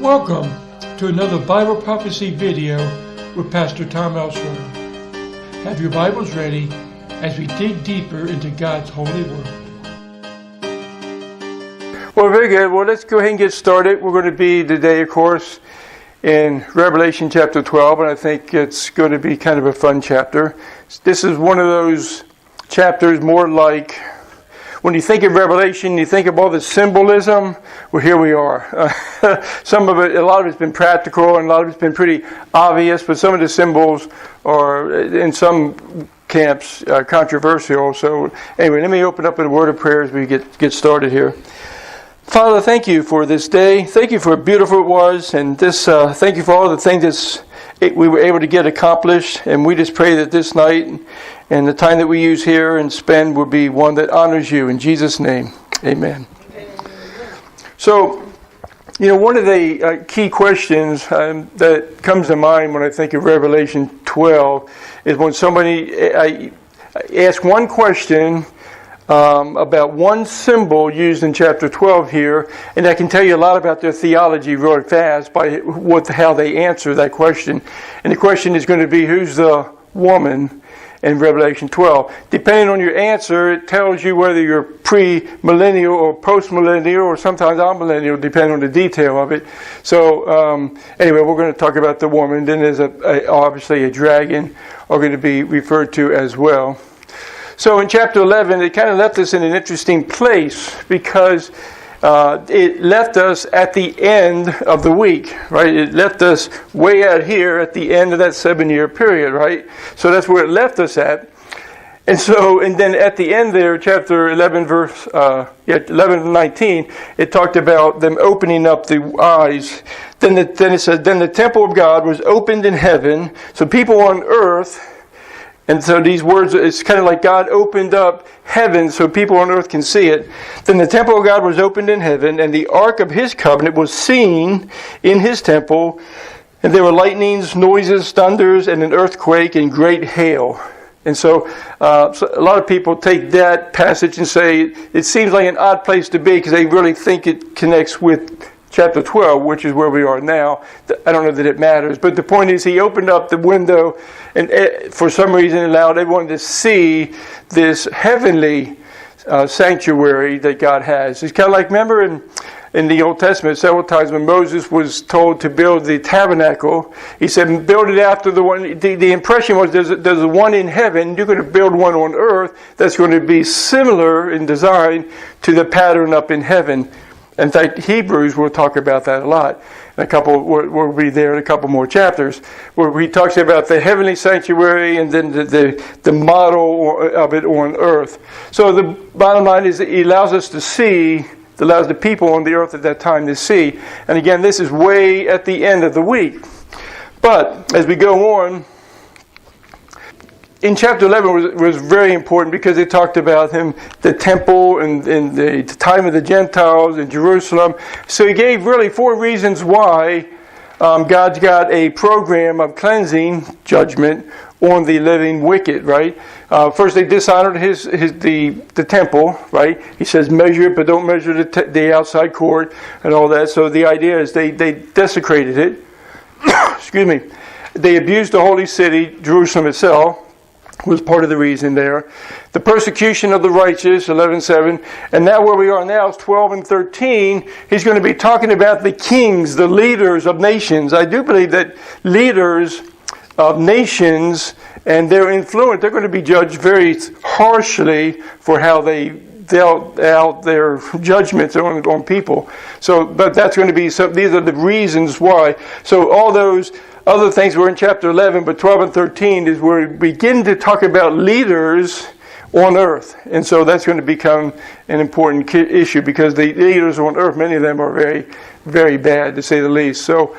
Welcome to another Bible prophecy video with Pastor Tom Elseroad. Have your Bibles ready as we dig deeper into God's holy word. Well, very good. Well, let's go ahead and get started. We're going to be today, of course, in Revelation chapter 12, and I think it's going to be kind of a fun chapter. This is one of those chapters more like when you think of Revelation, you think of all the symbolism. Well, here we are. Some of it, a lot of it's been practical, and a lot of it's been pretty obvious. But some of the symbols are, in some camps, controversial. So, anyway, let me open up with a word of prayer as we get started here. Father, thank you for this day. Thank you for how beautiful it was, and this. Thank you for all the things we were able to get accomplished. And we just pray that this night and the time that we use here and spend will be one that honors you. In Jesus' name, amen. So, one of the key questions that comes to mind when I think of Revelation 12 is when somebody asks one question about one symbol used in chapter 12 here, and I can tell you a lot about their theology really fast by how they answer that question. And the question is going to be, who's the woman in Revelation 12? Depending on your answer, it tells you whether you're pre-millennial or post-millennial, or sometimes amillennial, depending on the detail of it. So, anyway, we're going to talk about the woman. Then there's obviously a dragon are going to be referred to as well. So in chapter 11, it kind of left us in an interesting place because it left us at the end of the week, right? It left us way out here at the end of that 7-year period, right? So that's where it left us at. And then at the end there, chapter 11, verse 11 and 19, it talked about them opening up the eyes. Then it says, then the temple of God was opened in heaven, so people on earth. And so these words, it's kind of like God opened up heaven so people on earth can see it. Then the temple of God was opened in heaven, and the ark of his covenant was seen in his temple. And there were lightnings, noises, thunders, and an earthquake, and great hail. And so a lot of people take that passage and say it seems like an odd place to be because they really think it connects with chapter 12, which is where we are now. I don't know that it matters, but the point is he opened up the window and for some reason allowed everyone to see this heavenly sanctuary that God has. It's kind of like, remember in the Old Testament several times when Moses was told to build the tabernacle, he said, build it after the one. The impression was there's a one in heaven, you're going to build one on earth that's going to be similar in design to the pattern up in heaven. In fact, Hebrews will talk about that a lot. We'll be there in a couple more chapters where he talks about the heavenly sanctuary and then the model of it on earth. So the bottom line is it allows us to see, it allows the people on the earth at that time to see. And again, this is way at the end of the week. But as we go on, in chapter 11 was very important because it talked about the temple and the time of the Gentiles in Jerusalem. So he gave really 4 reasons why God's got a program of cleansing judgment on the living wicked, right? First, they dishonored the temple, right? He says, measure it, but don't measure the outside court and all that. So the idea is they desecrated it. Excuse me. They abused the holy city, Jerusalem itself. Was part of the reason there. The persecution of the righteous, 11:7. And now where we are now is 12 and 13. He's going to be talking about the kings, the leaders of nations. I do believe that leaders of nations and their influence, they're going to be judged very harshly for how they dealt out their judgments on people. So, but that's going to be these are the reasons why. So all those other things were in chapter 11, but 12 and 13 is where we begin to talk about leaders on earth. And so that's going to become an important issue because the leaders on earth, many of them are very, very bad, to say the least. So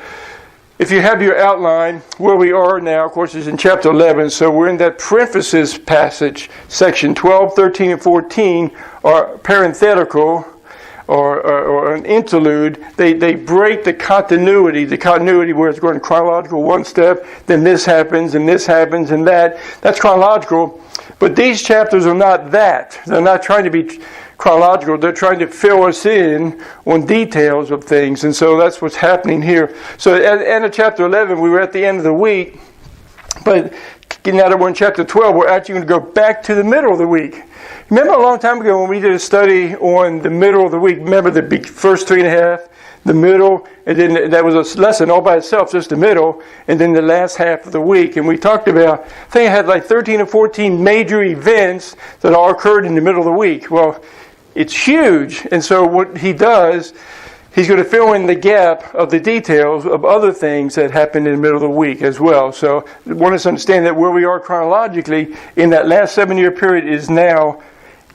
if you have your outline, where we are now, of course, is in chapter 11. So we're in that parenthesis passage. Section 12, 13, and 14 are parenthetical or an interlude. They break the continuity where it's going chronological one step, then this happens, and that's chronological. But these chapters are not that. They're not trying to be chronological. They're trying to fill us in on details of things. And so that's what's happening here. So at the end of chapter 11, we were at the end of the week. But now that we're in chapter 12, we're actually going to go back to the middle of the week. Remember a long time ago when we did a study on the middle of the week? Remember the first 3.5, the middle, and then that was a lesson all by itself, just the middle, and then the last half of the week. And we talked about, I think I had like 13 or 14 major events that all occurred in the middle of the week. Well, it's huge. And so what he does, he's going to fill in the gap of the details of other things that happened in the middle of the week as well. So I want us to understand that where we are chronologically in that last 7-year period is now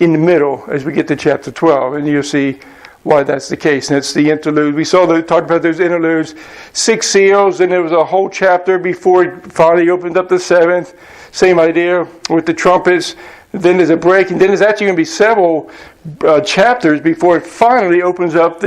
in the middle as we get to chapter 12. And you'll see why that's the case. And it's the interlude. We talked about those interludes, 6 seals, and there was a whole chapter before it finally opened up the 7th. Same idea with the trumpets. Then there's a break, and then there's actually going to be several chapters before it finally opens up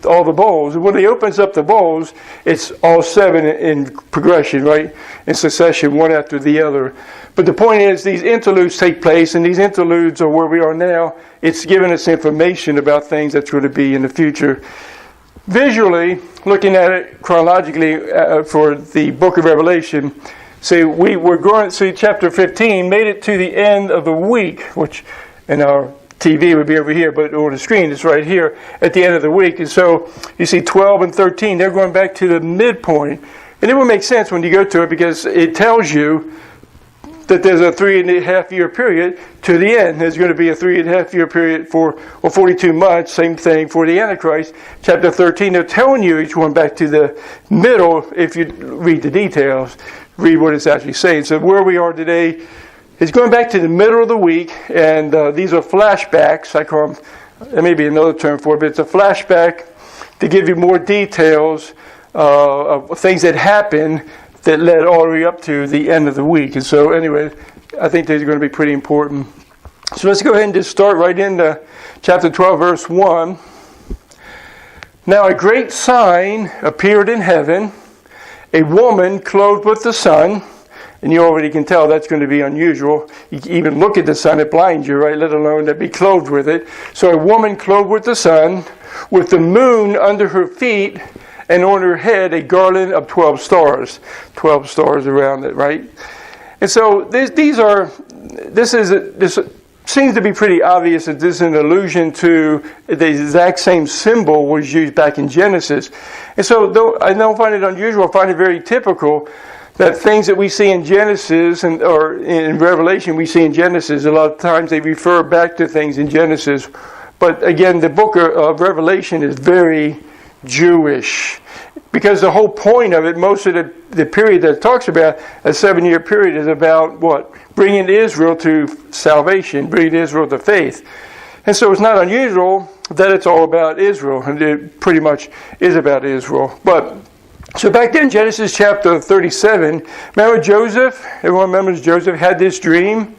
all the bowls. And when he opens up the bowls, it's all 7 in progression, right? In succession, one after the other. But the point is, these interludes take place, and these interludes are where we are now. It's giving us information about things that's going to be in the future. Visually, looking at it chronologically for the book of Revelation, see, we're going to see chapter 15, made it to the end of the week, which in our TV would be over here, but on the screen it's right here at the end of the week. And so you see 12 and 13, they're going back to the midpoint. And it will make sense when you go to it because it tells you that there's a 3.5-year period to the end. There's going to be a 3.5-year period for 42 months, same thing for the Antichrist. Chapter 13, they're telling you each one back to the middle if you read the details, read what it's actually saying. So where we are today is going back to the middle of the week, and these are flashbacks. I call them, there may be another term for it, but it's a flashback to give you more details of things that happened that led all the way up to the end of the week. And so anyway, I think these are going to be pretty important. So let's go ahead and just start right into chapter 12, verse 1. Now a great sign appeared in heaven, a woman clothed with the sun. And you already can tell that's going to be unusual. You can even look at the sun, it blinds you, right? Let alone to be clothed with it. So a woman clothed with the sun, with the moon under her feet, and on her head a garland of 12 stars. 12 stars around it, right? And so this seems to be pretty obvious that this is an allusion to the exact same symbol was used back in Genesis. And so though I don't find it unusual, I find it very typical that things that we see in Genesis or in Revelation we see in Genesis, a lot of times they refer back to things in Genesis. But again, the book of Revelation is very Jewish, because the whole point of it, most of the period that it talks about, a 7-year period, is about what? Bringing Israel to salvation, bringing Israel to faith. And so it's not unusual that it's all about Israel, and it pretty much is about Israel. But so back then, Genesis chapter 37, remember Joseph? Everyone remembers Joseph had this dream?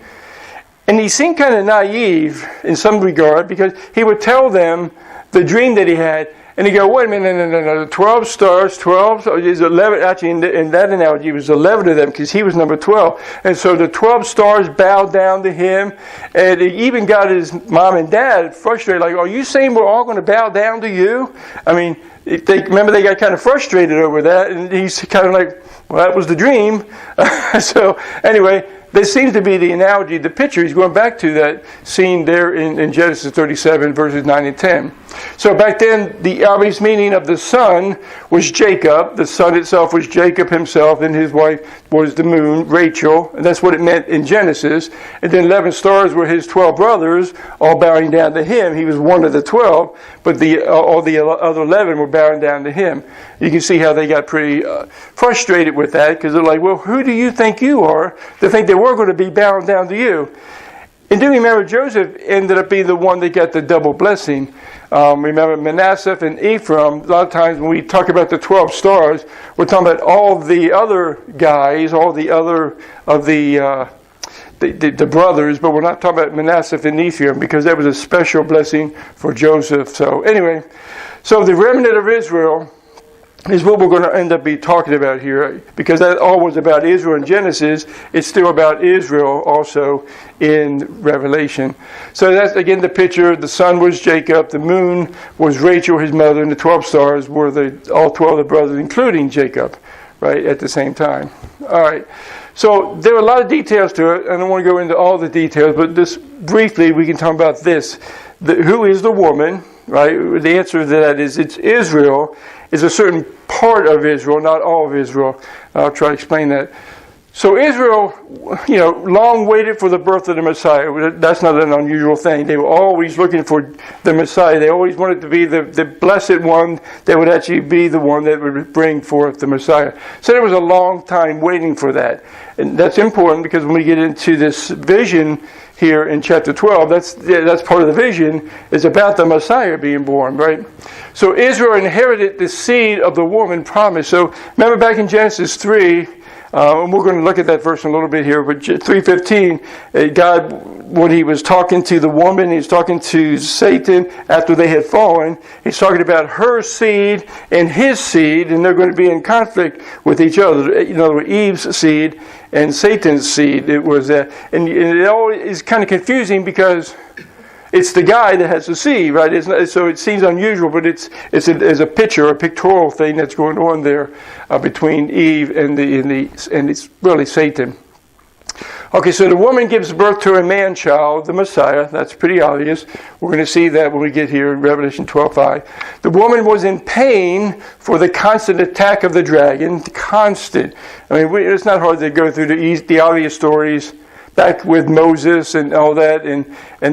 And he seemed kind of naive in some regard, because he would tell them the dream that he had, and he'd go, wait a minute, no, 12 stars, 12 is 11, actually in that analogy it was 11 of them, because he was number 12. And so the 12 stars bowed down to him, and he even got his mom and dad frustrated, like, are you saying we're all going to bow down to you? I mean, remember they got kind of frustrated over that, and he's kind of like, well, that was the dream. So anyway, this seems to be the analogy, the picture. He's going back to that scene there in Genesis 37, verses 9 and 10. So back then, the obvious meaning of the sun was Jacob. The sun itself was Jacob himself, and his wife was the moon, Rachel. And that's what it meant in Genesis. And then 11 stars were his 12 brothers, all bowing down to him. He was one of the 12, but all the other 11 were bowing down to him. You can see how they got pretty frustrated with that, because they're like, well, who do you think you are to think that we're going to be bowing down to you? And do remember, Joseph ended up being the one that got the double blessing. Remember, Manasseh and Ephraim, a lot of times when we talk about the 12 stars, we're talking about all the other guys, all the other of the brothers, but we're not talking about Manasseh and Ephraim, because that was a special blessing for Joseph. So anyway, so the remnant of Israel is what we're going to end up be talking about here. Because that all was about Israel in Genesis, it's still about Israel also in Revelation. So that's, again, the picture. The sun was Jacob, the moon was Rachel, his mother, and the 12 stars were all 12 of the brothers, including Jacob, right, at the same time. All right. So there are a lot of details to it. I don't want to go into all the details, but just briefly we can talk about this. Who is the woman, right? The answer to that is it's Israel. Is a certain part of Israel, not all of Israel. I'll try to explain that. So Israel, long waited for the birth of the Messiah. That's not an unusual thing. They were always looking for the Messiah. They always wanted to be the blessed one that would actually be the one that would bring forth the Messiah. So there was a long time waiting for that. And that's important because when we get into this vision here in chapter 12, that's part of the vision, is about the Messiah being born, right? So Israel inherited the seed of the woman promised. So remember back in Genesis 3, and we're going to look at that verse in a little bit here, but 3:15, God, when he was talking to the woman, he's talking to Satan after they had fallen, he's talking about her seed and his seed, and they're going to be in conflict with each other. In other words, Eve's seed and Satan's seed. It was and it always is kind of confusing because it's the guy that has the seed, right? So it seems unusual, but it's a picture, a pictorial thing that's going on there between Eve and it's really Satan. Okay, so the woman gives birth to a man-child, the Messiah. That's pretty obvious. We're going to see that when we get here in Revelation 12:5. The woman was in pain for the constant attack of the dragon. Constant. I mean, it's not hard to go through the obvious stories back with Moses and all that, and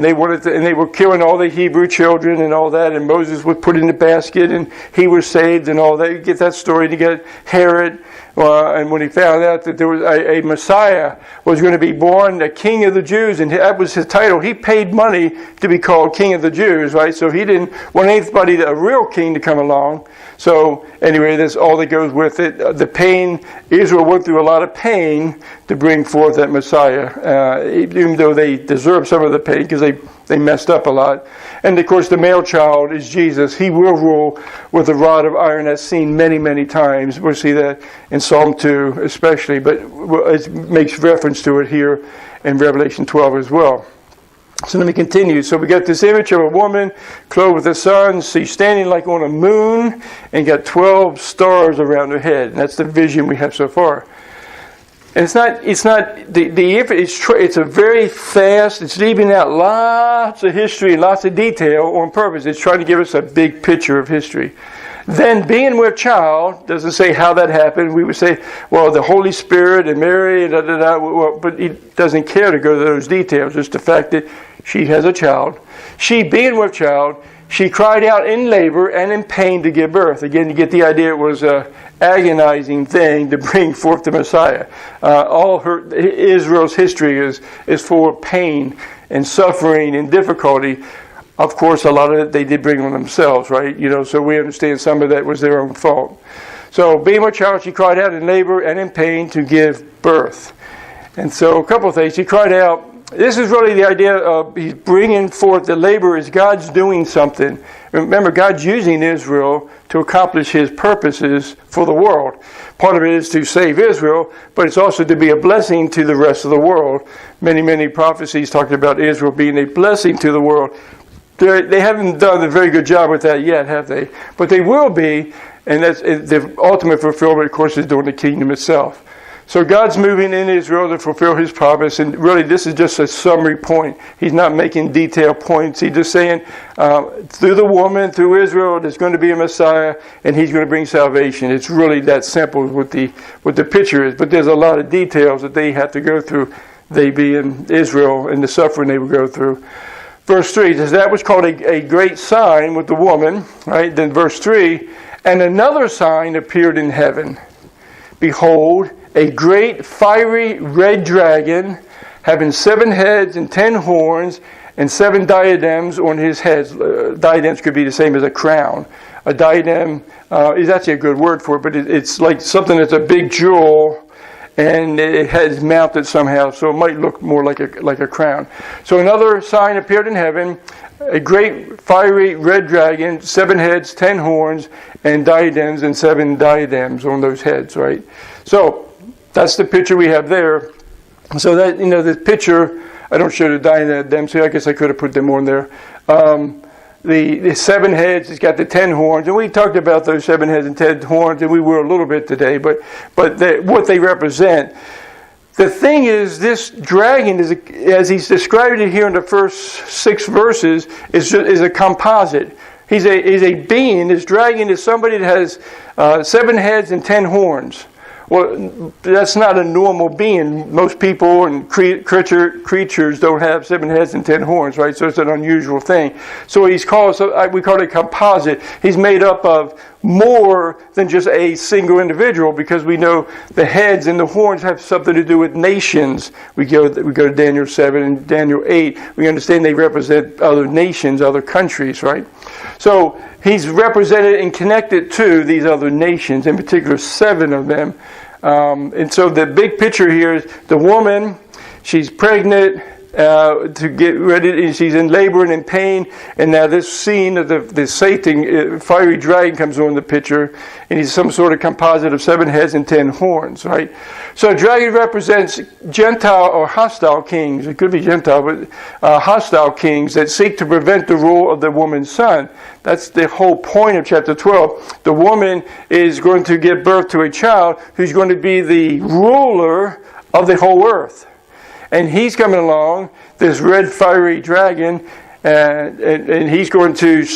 they were killing all the Hebrew children and all that, and Moses was put in the basket and he was saved and all that. You get that story. You get Herod, and when he found out that there was a Messiah was going to be born, the King of the Jews, and that was his title. He paid money to be called King of the Jews, right? So he didn't want anybody, a real king, to come along. So anyway, that's all that goes with it. The pain, Israel went through a lot of pain to bring forth that Messiah, even though they deserve some of the pain because they messed up a lot. And of course the male child is Jesus. He will rule with a rod of iron. That's seen many, many times. We'll see that in Psalm 2 especially, but it makes reference to it here in Revelation 12 as well. So let me continue. So we got this image of a woman clothed with the sun. She's standing like on a moon and got 12 stars around her head. And that's the vision we have so far. And it's a very fast, it's leaving out lots of history and lots of detail on purpose. It's trying to give us a big picture of history. Then being with child, doesn't say how that happened. We would say, well, the Holy Spirit and Mary, but he doesn't care to go to those details. Just the fact that she has a child. She, being with child, she cried out in labor and in pain to give birth. Again, you get the idea it was an agonizing thing to bring forth the Messiah. Israel's history is full of pain and suffering and difficulty. Of course, a lot of it they did bring on themselves, right? So we understand some of that was their own fault. So, being with child, she cried out in labor and in pain to give birth. And so, a couple of things. She cried out. This is really the idea of he's bringing forth the labor is God's doing something. Remember, God's using Israel to accomplish his purposes for the world. Part of it is to save Israel, but it's also to be a blessing to the rest of the world. Many, many prophecies talking about Israel being a blessing to the world. They haven't done a very good job with that yet, have they? But they will be, and that's the ultimate fulfillment, of course, is during the kingdom itself. So God's moving in Israel to fulfill his promise, and really this is just a summary point. He's not making detailed points. He's just saying, through the woman, through Israel, there's going to be a Messiah, and he's going to bring salvation. It's really that simple what the picture is. But there's a lot of details that they have to go through, they being Israel, and the suffering they would go through. Verse 3 says, that was called a great sign with the woman. Right? Then verse 3, and another sign appeared in heaven. Behold, a great fiery red dragon, having 7 heads and 10 horns, and 7 diadems on his heads. Diadems could be the same as a crown. A diadem is actually a good word for it, but it's like something that's a big jewel, and it has mounted somehow, so it might look more like a crown. So another sign appeared in heaven, a great fiery red dragon, 7 heads, 10 horns, and diadems, and 7 diadems on those heads, right? So that's the picture we have there. So that, the picture, I don't show the diadems here. I guess I could have put them on there. The 7 heads, it's got the 10 horns, and we talked about those 7 heads and 10 horns, and we will a little bit today, but what they represent. The thing is, this dragon, as he's described it here in the first 6 verses, is a composite. He's a being. This dragon is somebody that has 7 heads and 10 horns. Well, that's not a normal being. Most people and creatures don't have 7 heads and 10 horns, right? So it's an unusual thing. So we call it a composite. He's made up of more than just a single individual, because we know the heads and the horns have something to do with nations. We go to Daniel 7 and Daniel 8. We understand they represent other nations, other countries, right? So he's represented and connected to these other nations, in particular 7 of them. And so the big picture here is the woman, she's pregnant, to get ready, and she's in labor and in pain, and now this scene of the Satan, fiery dragon, comes on the picture, and he's some sort of composite of 7 heads and 10 horns, right? So a dragon represents Gentile or hostile kings. It could be Gentile, but hostile kings that seek to prevent the rule of the woman's son. That's the whole point of chapter 12. The woman is going to give birth to a child who's going to be the ruler of the whole earth. And he's coming along, this red fiery dragon, and he's going to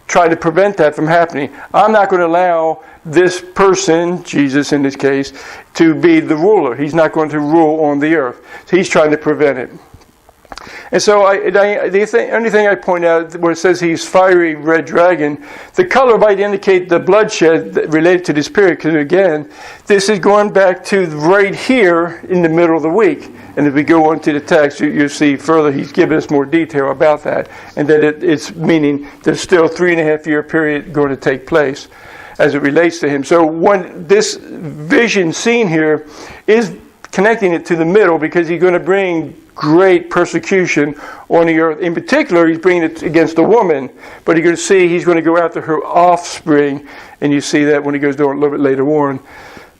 try to prevent that from happening. I'm not going to allow this person, Jesus in this case, to be the ruler. He's not going to rule on the earth. So he's trying to prevent it. And so the only thing I point out where it says he's fiery red dragon, the color might indicate the bloodshed related to this period. Because again, this is going back to right here in the middle of the week. And if we go on to the text, you'll see further he's given us more detail about that. And that it's meaning there's still a 3.5-year period going to take place as it relates to him. So when this vision scene here is connecting it to the middle, because he's going to bring great persecution on the earth. In particular, he's bringing it against the woman, but you're going to see he's going to go after her offspring, and you see that when he goes down a little bit later on.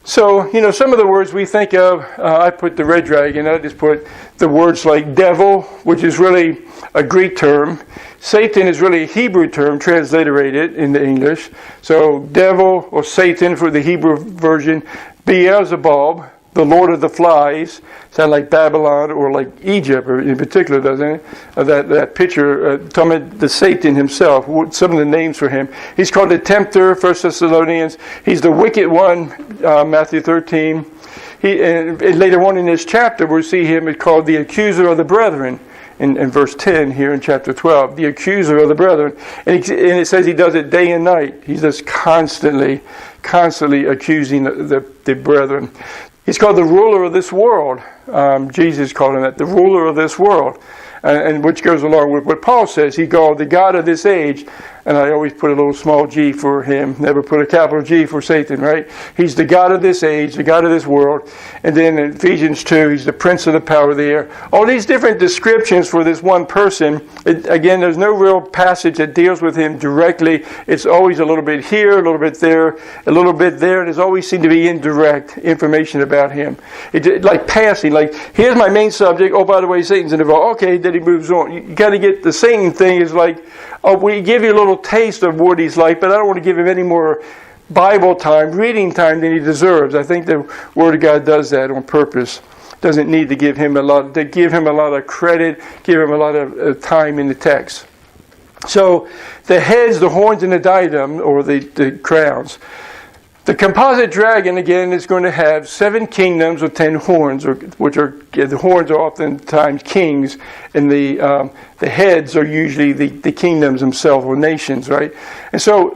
So, some of the words we think of, I put the red dragon, I just put the words like devil, which is really a Greek term. Satan is really a Hebrew term, transliterated into English. So, devil or Satan for the Hebrew version. Beelzebub, the Lord of the Flies, sound like Babylon or like Egypt, or in particular, doesn't it? That picture, talking about the Satan himself, some of the names for him. He's called the Tempter, 1 Thessalonians. He's the wicked one, Matthew 13. And later on in this chapter, we'll see him called the accuser of the brethren. In verse 10 here in chapter 12, the accuser of the brethren. And it says he does it day and night. He's just constantly accusing the brethren. He's called the ruler of this world. Jesus called him that, the ruler of this world. And which goes along with what Paul says. He called the God of this age. And I always put a little small g for him. Never put a capital G for Satan, right? He's the God of this age, the God of this world. And then in Ephesians 2, he's the prince of the power of the air. All these different descriptions for this one person. Again, there's no real passage that deals with him directly. It's always a little bit here, a little bit there, a little bit there. There's always seemed to be indirect information about him. Like passing, like, here's my main subject. Oh, by the way, Satan's involved. Okay, then he moves on. You got to get the Satan thing is like, oh, we give you a little taste of what he's like, but I don't want to give him any more Bible time, reading time than he deserves. I think the Word of God does that on purpose. Doesn't need to give him a lot of credit, give him a lot of time in the text. So the heads, the horns, and the diadem, or the crowns. The composite dragon, again, is going to have 7 kingdoms with 10 horns, the horns are oftentimes kings, and the heads are usually the kingdoms themselves or nations, right? And so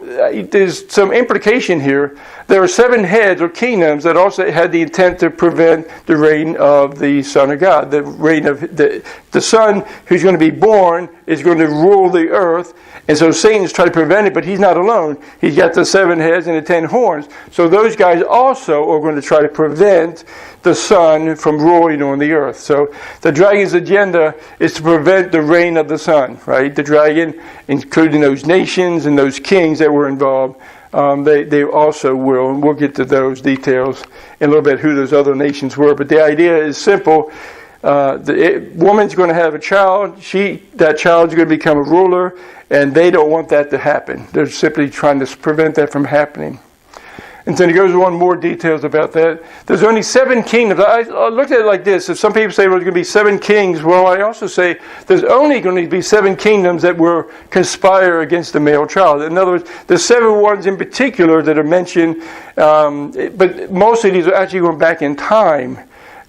there's some implication here. There are 7 heads or kingdoms that also had the intent to prevent the reign of the Son of God, the reign of the Son who's going to be born is going to rule the earth. And so Satan's trying to prevent it, but he's not alone. He's got the 7 heads and the 10 horns. So those guys also are going to try to prevent the sun from ruling on the earth. So the dragon's agenda is to prevent the reign of the sun, right? The dragon, including those nations and those kings that were involved, they also will, and we'll get to those details in a little bit, who those other nations were. But the idea is simple. The woman's going to have a child. That child's going to become a ruler, and they don't want that to happen. They're simply trying to prevent that from happening. And then it goes on more details about that. There's only 7 kingdoms. I looked at it like this. If some people say, well, there's going to be 7 kings, well, I also say there's only going to be 7 kingdoms that will conspire against the male child. In other words, there's 7 ones in particular that are mentioned, but most of these are actually going back in time.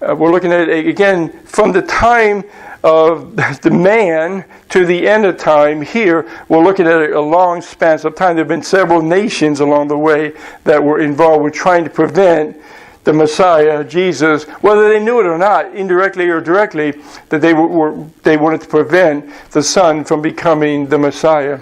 We're looking at it, again, from the time of the man to the end of time here. We're looking at a long span of time. There have been several nations along the way that were involved with trying to prevent the Messiah, Jesus, whether they knew it or not, indirectly or directly, that they wanted to prevent the Son from becoming the Messiah.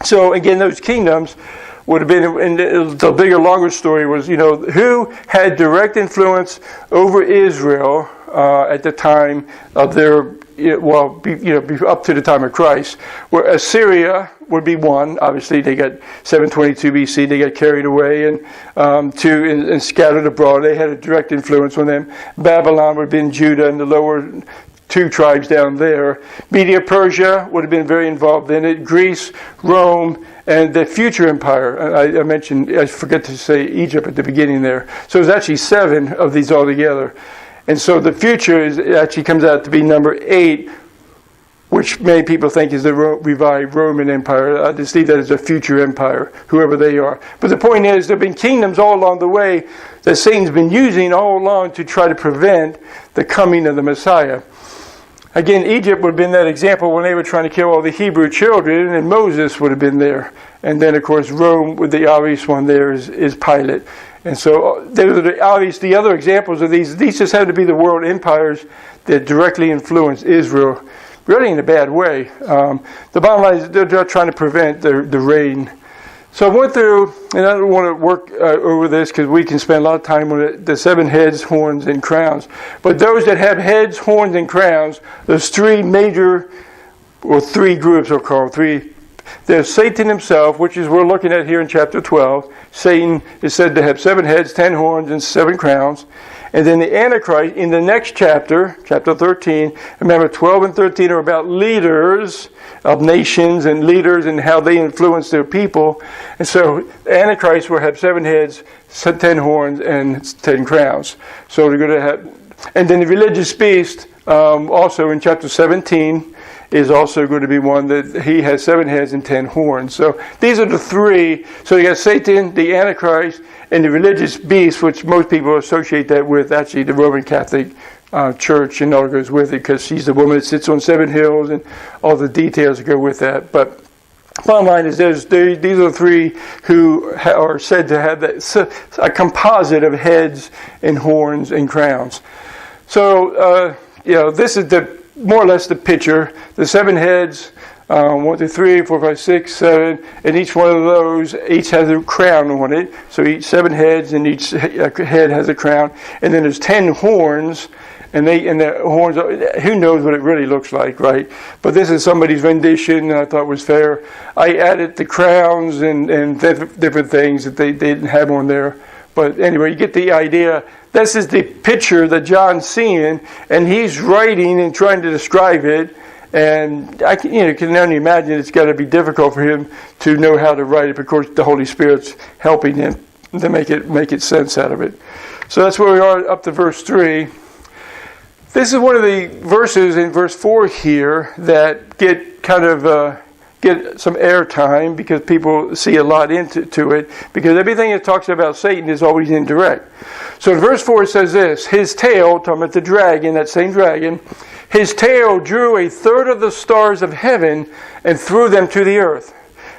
So again, those kingdoms would have been, and the bigger, longer story was, who had direct influence over Israel at the time of their, up to the time of Christ. Where Assyria would be one. Obviously, they got 722 BC. They got carried away and scattered abroad. They had a direct influence on them. Babylon would have been Judah and the lower 2 tribes down there. Media Persia would have been very involved in it. Greece, Rome, and the future empire. I forget to say Egypt at the beginning there. So there's actually 7 of these altogether. And so the future actually comes out to be number 8, which many people think is the revived Roman Empire. I just see that as a future empire, whoever they are. But the point is, there have been kingdoms all along the way that Satan's been using all along to try to prevent the coming of the Messiah. Again, Egypt would have been that example when they were trying to kill all the Hebrew children, and Moses would have been there. And then, of course, Rome, with the obvious one there, is Pilate. And so, the other examples of these just have to be the world empires that directly influence Israel, really in a bad way. The bottom line is they're trying to prevent the reign. So I went through, and I don't want to work over this because we can spend a lot of time on it, the 7 heads, horns, and crowns. But those that have heads, horns, and crowns, those 3 major, or 3 groups are called. 3. There's Satan himself, which is we're looking at here in chapter 12. Satan is said to have 7 heads, 10 horns, and 7 crowns. And then the Antichrist, in the next chapter, chapter 13, remember 12 and 13 are about leaders of nations and leaders and how they influence their people. And so the Antichrist will have 7 heads, 10 horns, and 10 crowns. So they're going to have, and then the religious beast, also in chapter 17, is also going to be one that he has 7 heads and 10 horns. So these are the 3. So you got Satan, the Antichrist, and the religious beast, which most people associate that with actually the Roman Catholic Church, and all that goes with it, because she's the woman that sits on 7 hills and all the details that go with that. But bottom line is these are the 3 who are said to have a composite of heads and horns and crowns. So this is more or less the picture. The 7 heads, 1, 2, 3, 4, 5, 6, 7, and each one of those each has a crown on it. So each 7 heads, and each head has a crown. And then there's 10 horns, and the horns, who knows what it really looks like, right? But this is somebody's rendition, and I thought was fair. I added the crowns and different things that they didn't have on there. But anyway, you get the idea. This is the picture that John's seeing, and he's writing and trying to describe it. And I can only imagine it's got to be difficult for him to know how to write it, because the Holy Spirit's helping him to make it sense out of it. So that's where we are up to verse 3. This is one of the verses in verse 4 here that get kind of get some airtime, because people see a lot into it, because everything that talks about Satan is always indirect. So in verse 4 it says this: his tail, talking about the dragon, that same dragon, his tail drew 1/3 of the stars of heaven and threw them to the earth.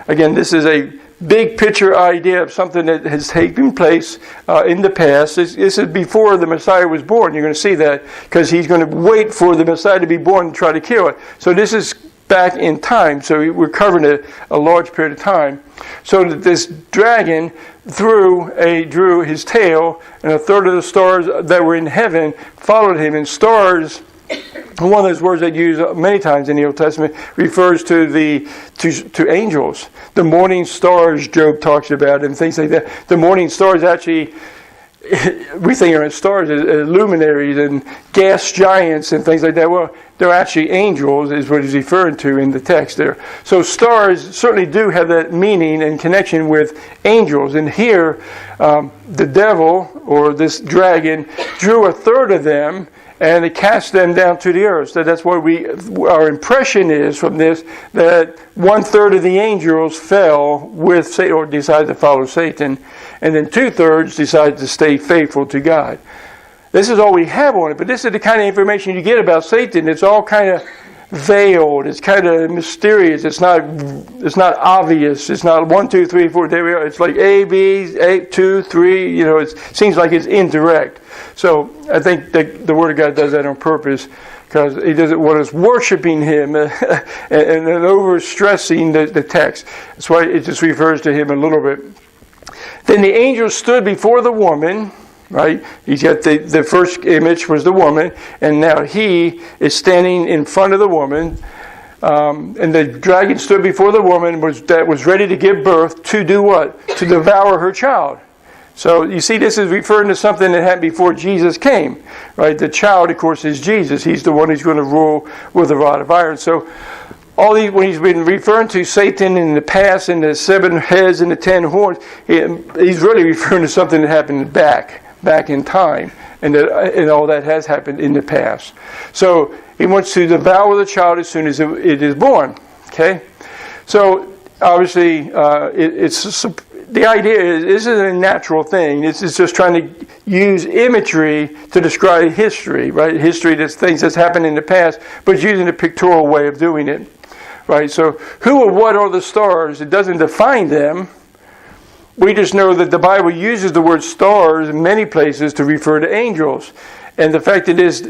Again, this is a big picture idea of something that has taken place in the past. This is before the Messiah was born. You're going to see that, because he's going to wait for the Messiah to be born and try to kill it. So this is back in time. So we're covering a large period of time. So that this dragon drew his tail, and a third of the stars that were in heaven followed him. And stars, one of those words that used many times in the Old Testament, refers to to angels. The morning stars Job talks about and things like that. The morning stars actually, we think of stars as luminaries and gas giants and things like that. Well, they're actually angels, is what he's referring to in the text there. So stars certainly do have that meaning and connection with angels. And here, the devil, or this dragon, drew a third of them, and it cast them down to the earth. So that's what our impression is from this, that 1/3 of the angels fell with Satan, or decided to follow Satan, and then 2/3 decided to stay faithful to God. This is all we have on it, but this is the kind of information you get about Satan. It's all kind of veiled. It's kind of mysterious. It's not obvious. It's not 1, 2, 3, 4. There we are. It's like A, B, 8, 2, 3. It seems like it's indirect. So I think that the Word of God does that on purpose, because He doesn't want us worshiping Him and overstressing the text. That's why it just refers to Him a little bit. Then the angel stood before the woman. Right? He's got the first image was the woman, and now he is standing in front of the woman. And the dragon stood before the woman that was ready to give birth to do what? To devour her child. So you see, this is referring to something that happened before Jesus came. Right? The child, of course, is Jesus. He's the one who's going to rule with a rod of iron. So when he's been referring to Satan in the past and the 7 heads and the 10 horns, he's really referring to something that happened back in time, and all that has happened in the past. So he wants to devour the child as soon as it is born. Okay, so obviously the idea is this isn't a natural thing. This is just trying to use imagery to describe history, right? History, that's things that's happened in the past, but using a pictorial way of doing it, right? So who or what are the stars? It doesn't define them. We just know that the Bible uses the word stars in many places to refer to angels. And the fact that this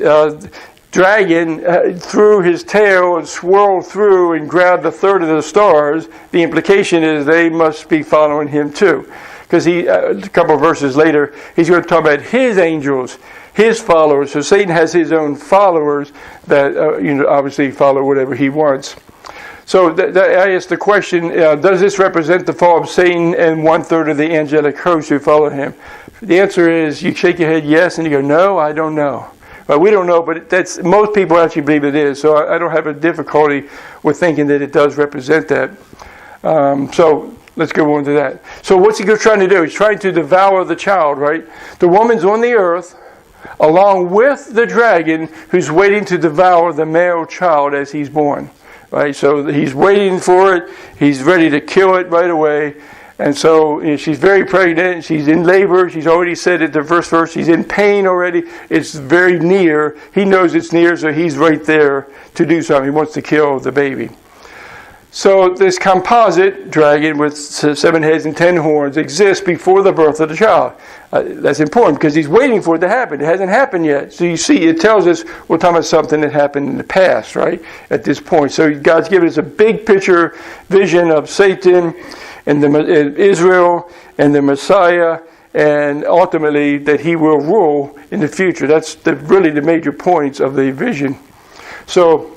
dragon threw his tail and swirled through and grabbed a third of the stars, the implication is they must be following him too. Because a couple of verses later, he's going to talk about his angels, his followers. So Satan has his own followers that obviously follow whatever he wants. So I asked the question, does this represent the fall of Satan and 1/3 of the angelic host who follow him? The answer is, you shake your head yes, and you go, no, I don't know. Well, we don't know, but most people actually believe it is. So I don't have a difficulty with thinking that it does represent that. So let's go on to that. So what's he trying to do? He's trying to devour the child, right? The woman's on the earth, along with the dragon, who's waiting to devour the male child as he's born. Right, so he's waiting for it. He's ready to kill it right away. And so she's very pregnant. She's in labor. She's already said it the first verse. She's in pain already. It's very near. He knows it's near, so he's right there to do something. He wants to kill the baby. So this composite dragon with 7 heads and 10 horns exists before the birth of the child. That's important because he's waiting for it to happen. It hasn't happened yet. So you see, it tells us we're talking about something that happened in the past, right? At this point. So God's given us a big picture vision of Satan and Israel and the Messiah, and ultimately that he will rule in the future. That's really the major points of the vision. So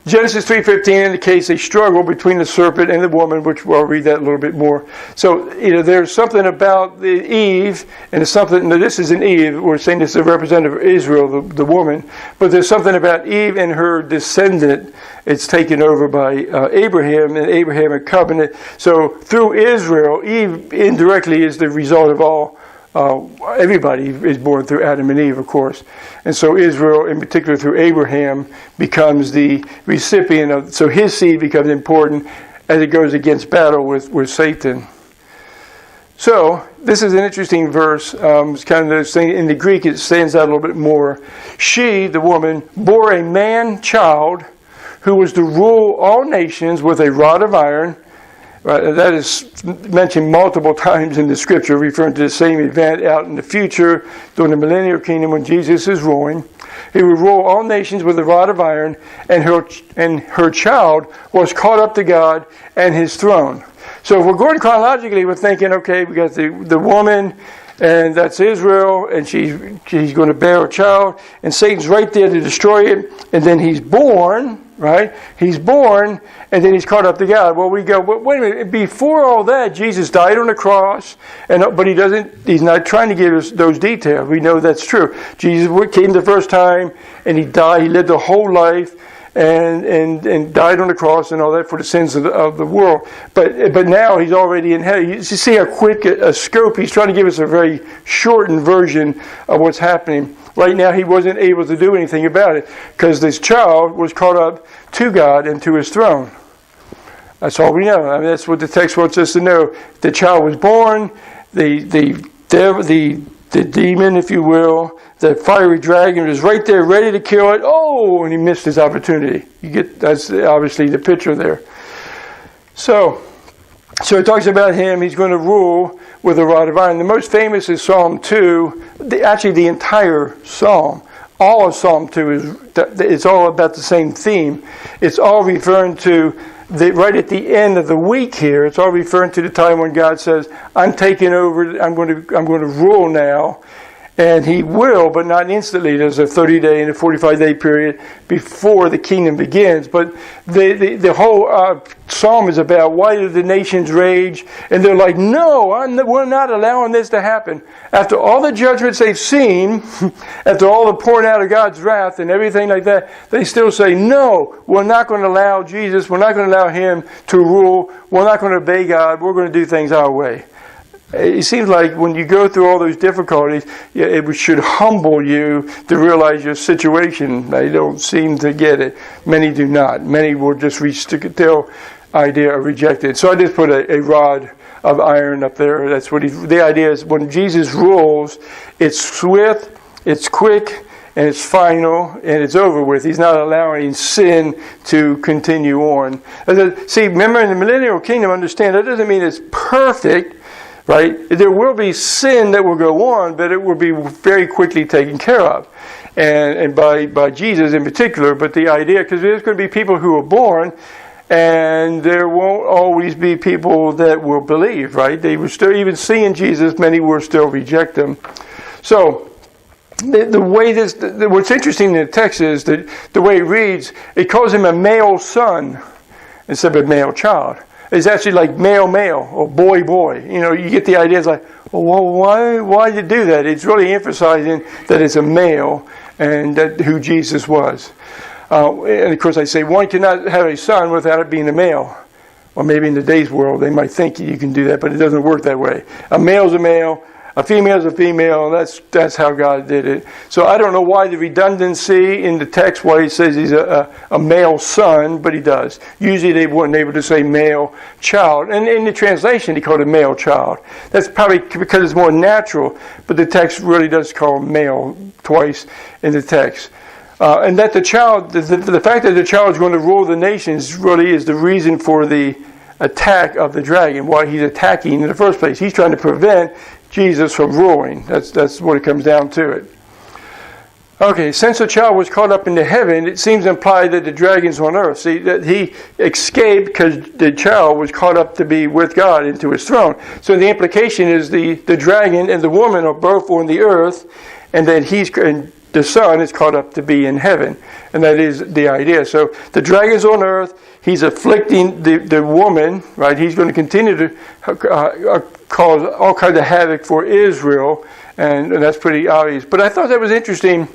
Genesis 3:15 indicates a struggle between the serpent and the woman, which we'll read that a little bit more. So, there's something about the Eve, and it's something, this isn't Eve, we're saying this is a representative of Israel, the woman, but there's something about Eve and her descendant. It's taken over by Abraham, and Abraham a covenant. So, through Israel, Eve indirectly is the result of all. Everybody is born through Adam and Eve, of course. And so Israel, in particular through Abraham, becomes the recipient of, so his seed becomes important as it goes against battle with Satan. So, this is an interesting verse. It's kind of this thing, in the Greek it stands out a little bit more. She, the woman, bore a man child who was to rule all nations with a rod of iron. Right? That is mentioned multiple times in the scripture, referring to the same event out in the future during the millennial kingdom when Jesus is ruling. He would rule all nations with a rod of iron, and her child was caught up to God and his throne. So if we're going chronologically, we're thinking, okay, we got the woman, and that's Israel, and she's going to bear a child, and Satan's right there to destroy it, and then he's born, right? He's born, and then he's caught up to God. Well, we go, wait a minute, before all that, Jesus died on the cross, but he's not trying to give us those details. We know that's true. Jesus came the first time, and he died, he lived a whole life, and died on the cross and all that for the sins of the world. But now he's already in heaven. You see how quick a scope. He's trying to give us a very shortened version of what's happening. Right now he wasn't able to do anything about it because this child was caught up to God and to his throne. That's all we know. I mean, that's what the text wants us to know. The child was born, the demon, if you will, the fiery dragon was right there ready to kill it. Oh, and he missed his opportunity. That's obviously the picture there. So it talks about him. He's going to rule with a rod of iron. The most famous is Psalm 2. Actually, the entire Psalm. All of Psalm 2 it's all about the same theme. It's all referring to right at the end of the week here. It's all referring to the time when God says, "I'm taking over. I'm going to rule now." And he will, but not instantly. There's a 30-day and a 45-day period before the kingdom begins. But the whole psalm is about why do the nations rage? And they're like, no, we're not allowing this to happen. After all the judgments they've seen, after all the pouring out of God's wrath and everything like that, they still say, no, we're not going to allow Jesus, we're not going to allow him to rule, we're not going to obey God, we're going to do things our way. It seems like when you go through all those difficulties, it should humble you to realize your situation. They don't seem to get it. Many do not. Many will just reach the idea of rejected. So I just put a rod of iron up there. That's what the idea is. When Jesus rules, it's swift, it's quick, and it's final, and it's over with. He's not allowing sin to continue on. See, remember in the millennial kingdom, understand, that doesn't mean it's perfect. Right? There will be sin that will go on, but it will be very quickly taken care of. And by Jesus in particular, but the idea, because there's going to be people who are born, and there won't always be people that will believe, right? They were still, even seeing Jesus, many will still reject him. So, the way what's interesting in the text is that the way it reads, it calls him a male son instead of a male child. It's actually like male or boy. You know, you get the idea. It's like, well, why did you do that? It's really emphasizing that it's a male and that who Jesus was. And of course, I say one cannot have a son without it being a male. Or maybe in today's world, they might think you can do that, but it doesn't work that way. A male's a male. A female's a female, and that's how God did it. So I don't know why the redundancy in the text, why he says he's a male son, but he does. Usually they weren't able to say male child. And in the translation, he called it male child. That's probably because it's more natural, but the text really does call him male twice in the text. And that the child, the fact that the child is going to rule the nations really is the reason for the attack of the dragon, why he's attacking in the first place. He's trying to prevent Jesus from ruling. That's what it comes down to it. Okay, since the child was caught up into heaven, it seems implied that the dragon's on earth. See, that he escaped because the child was caught up to be with God into his throne. So the implication is the dragon and the woman are both on the earth, and then the son is caught up to be in heaven. And that is the idea. So the dragon's on earth. He's afflicting the woman, right? He's going to continue to cause all kinds of havoc for Israel, and that's pretty obvious. But I thought that was interesting.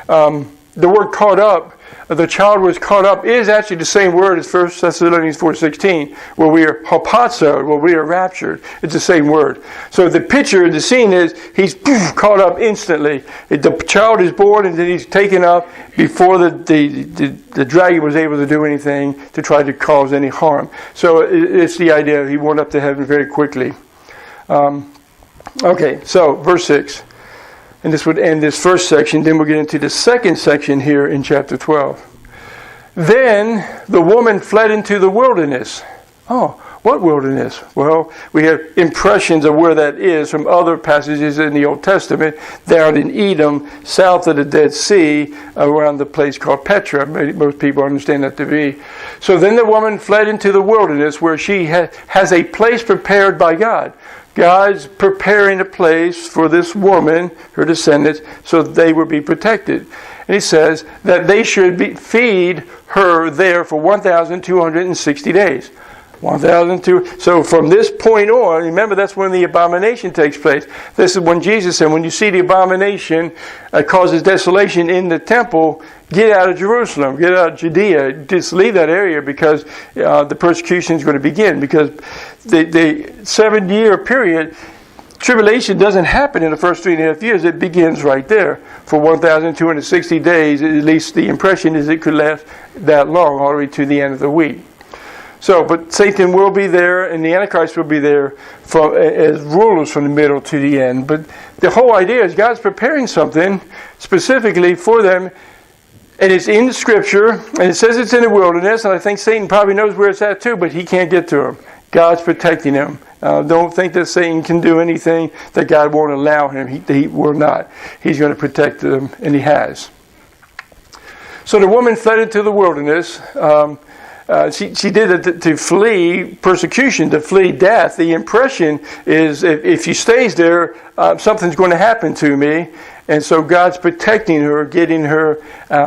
The word caught up, the child was caught up, is actually the same word as 1 Thessalonians 4:16, where we are harpazoed, where we are raptured. It's the same word. So the picture, the scene is, he's caught up instantly. The child is born and then he's taken up before the dragon was able to do anything to try to cause any harm. So it's the idea, he went up to heaven very quickly. Okay, so verse 6. And this would end this first section. Then we'll get into the second section here in chapter 12. Then the woman fled into the wilderness. Oh, What wilderness? Well, we have impressions of where that is from other passages in the Old Testament, down in Edom, south of the Dead Sea, around the place called Petra. Most people understand that to be. So then the woman fled into the wilderness where she has a place prepared by God. God's preparing a place for this woman, her descendants, so that they will be protected. And he says that they should feed her there for 1,260 days. 1,002. So from this point on, remember that's when the abomination takes place. This is when Jesus said, when you see the abomination causes desolation in the temple, get out of Jerusalem, get out of Judea, just leave that area because the persecution is going to begin. Because the 7-year period, tribulation doesn't happen in the first 3.5 years. It begins right there. For 1,260 days, at least the impression is it could last that long, all the way to the end of the week. So, but Satan will be there, and the Antichrist will be there as rulers from the middle to the end. But the whole idea is God's preparing something specifically for them, and it's in the Scripture, and it says it's in the wilderness, and I think Satan probably knows where it's at too, but he can't get to them. God's protecting them. Don't think that Satan can do anything that God won't allow him. He will not. He's going to protect them, and he has. So the woman fled into the wilderness. She did it to flee persecution, to flee death. The impression is if she stays there, something's going to happen to me. And so God's protecting her, getting her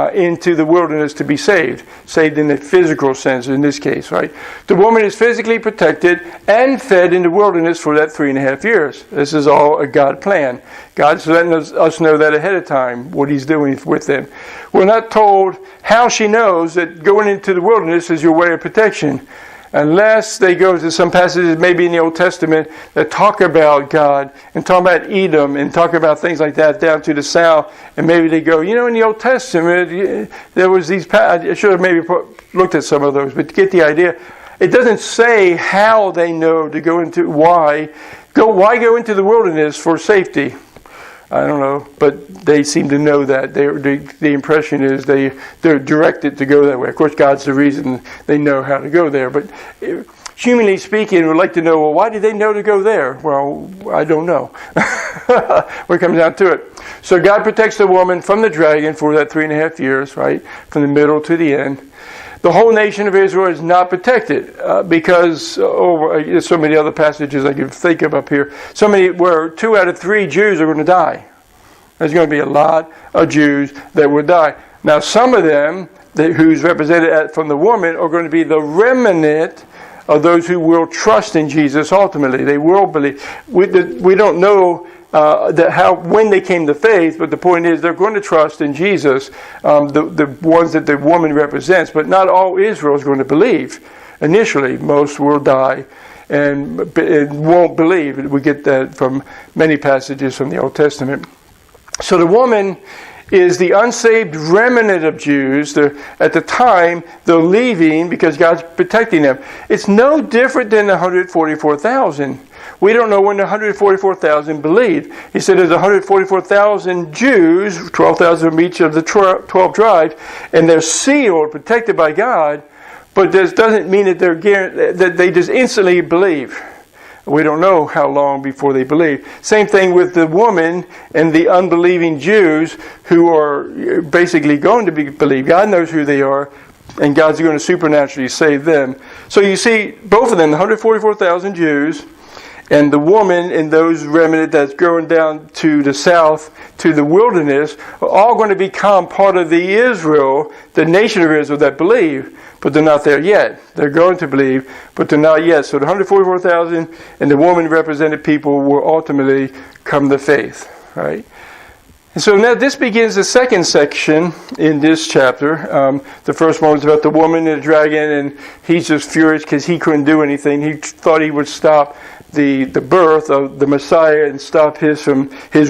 into the wilderness to be saved. Saved in the physical sense in this case, right? The woman is physically protected and fed in the wilderness for that 3.5 years. This is all a God plan. God's letting us know that ahead of time, what he's doing with them. We're not told how she knows that going into the wilderness is your way of protection. Unless they go to some passages maybe in the Old Testament that talk about God and talk about Edom and talk about things like that down to the south. And maybe they go, in the Old Testament, there was these... I should have maybe looked at some of those, but to get the idea, it doesn't say how they know to go into... Why go into the wilderness for safety? I don't know, but they seem to know that. The impression is they're directed to go that way. Of course, God's the reason they know how to go there. But humanly speaking, we'd like to know, well, why did they know to go there? Well, I don't know. When it comes down to it. So God protects the woman from the dragon for that 3.5 years, right? From the middle to the end. The whole nation of Israel is not protected because there's so many other passages I can think of up here. So many where 2 out of 3 Jews are going to die. There's going to be a lot of Jews that will die. Now, some of them, who's represented from the woman, are going to be the remnant of those who will trust in Jesus ultimately. They will believe. We don't know when they came to faith, but the point is they're going to trust in Jesus, the ones that the woman represents. But not all Israel is going to believe. Initially, most will die and won't believe. We get that from many passages from the Old Testament. So the woman is the unsaved remnant of Jews. At the time, they're leaving because God's protecting them. It's no different than the 144,000. We don't know when the 144,000 believed. He said there's 144,000 Jews, 12,000 from each of the 12 tribes, and they're sealed, protected by God, but this doesn't mean that they just instantly believe. We don't know how long before they believe. Same thing with the woman and the unbelieving Jews who are basically going to believe. God knows who they are, and God's going to supernaturally save them. So you see, both of them, the 144,000 Jews and the woman and those remnant that's going down to the south, to the wilderness, are all going to become part of the Israel, the nation of Israel that believe. But they're not there yet. They're going to believe, but they're not yet. So the 144,000 and the woman represented people will ultimately come to faith. Right? And so now this begins the second section in this chapter. The first one was about the woman and the dragon, and he's just furious because he couldn't do anything. He thought he would stop the birth of the Messiah and stop his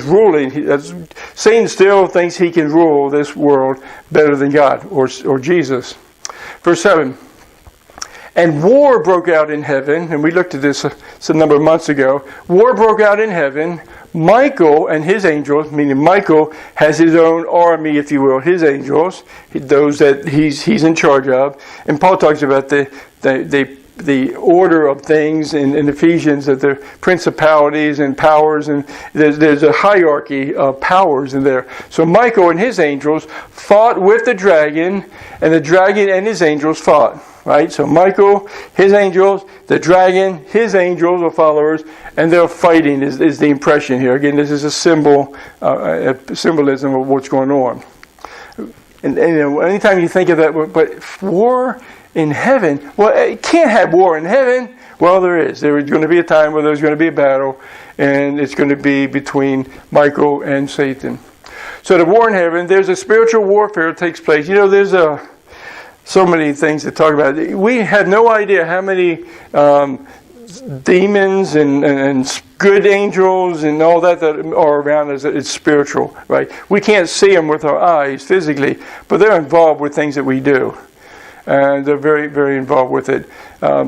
ruling. Satan still thinks he can rule this world better than God or Jesus. Verse 7, and war broke out in heaven, and we looked at this a number of months ago. War broke out in heaven. Michael and his angels, meaning Michael has his own army, if you will, his angels, those that he's in charge of. And Paul talks about they the order of things in Ephesians, that the principalities and powers, and there's a hierarchy of powers in there. So Michael and his angels fought with the dragon, and the dragon and his angels fought. Right? So Michael, his angels, the dragon, his angels or followers, and they're fighting is the impression here. Again, this is a symbol, a symbolism of what's going on. And anytime you think of that, but war in heaven, well, it can't have war in heaven. Well, there is. There is going to be a time where there's going to be a battle, and it's going to be between Michael and Satan. So the war in heaven, there's a spiritual warfare that takes place. There's so many things to talk about. We have no idea how many demons and good angels and all that are around us. It's spiritual, right? We can't see them with our eyes physically, but they're involved with things that we do. And they're very, very involved with it. I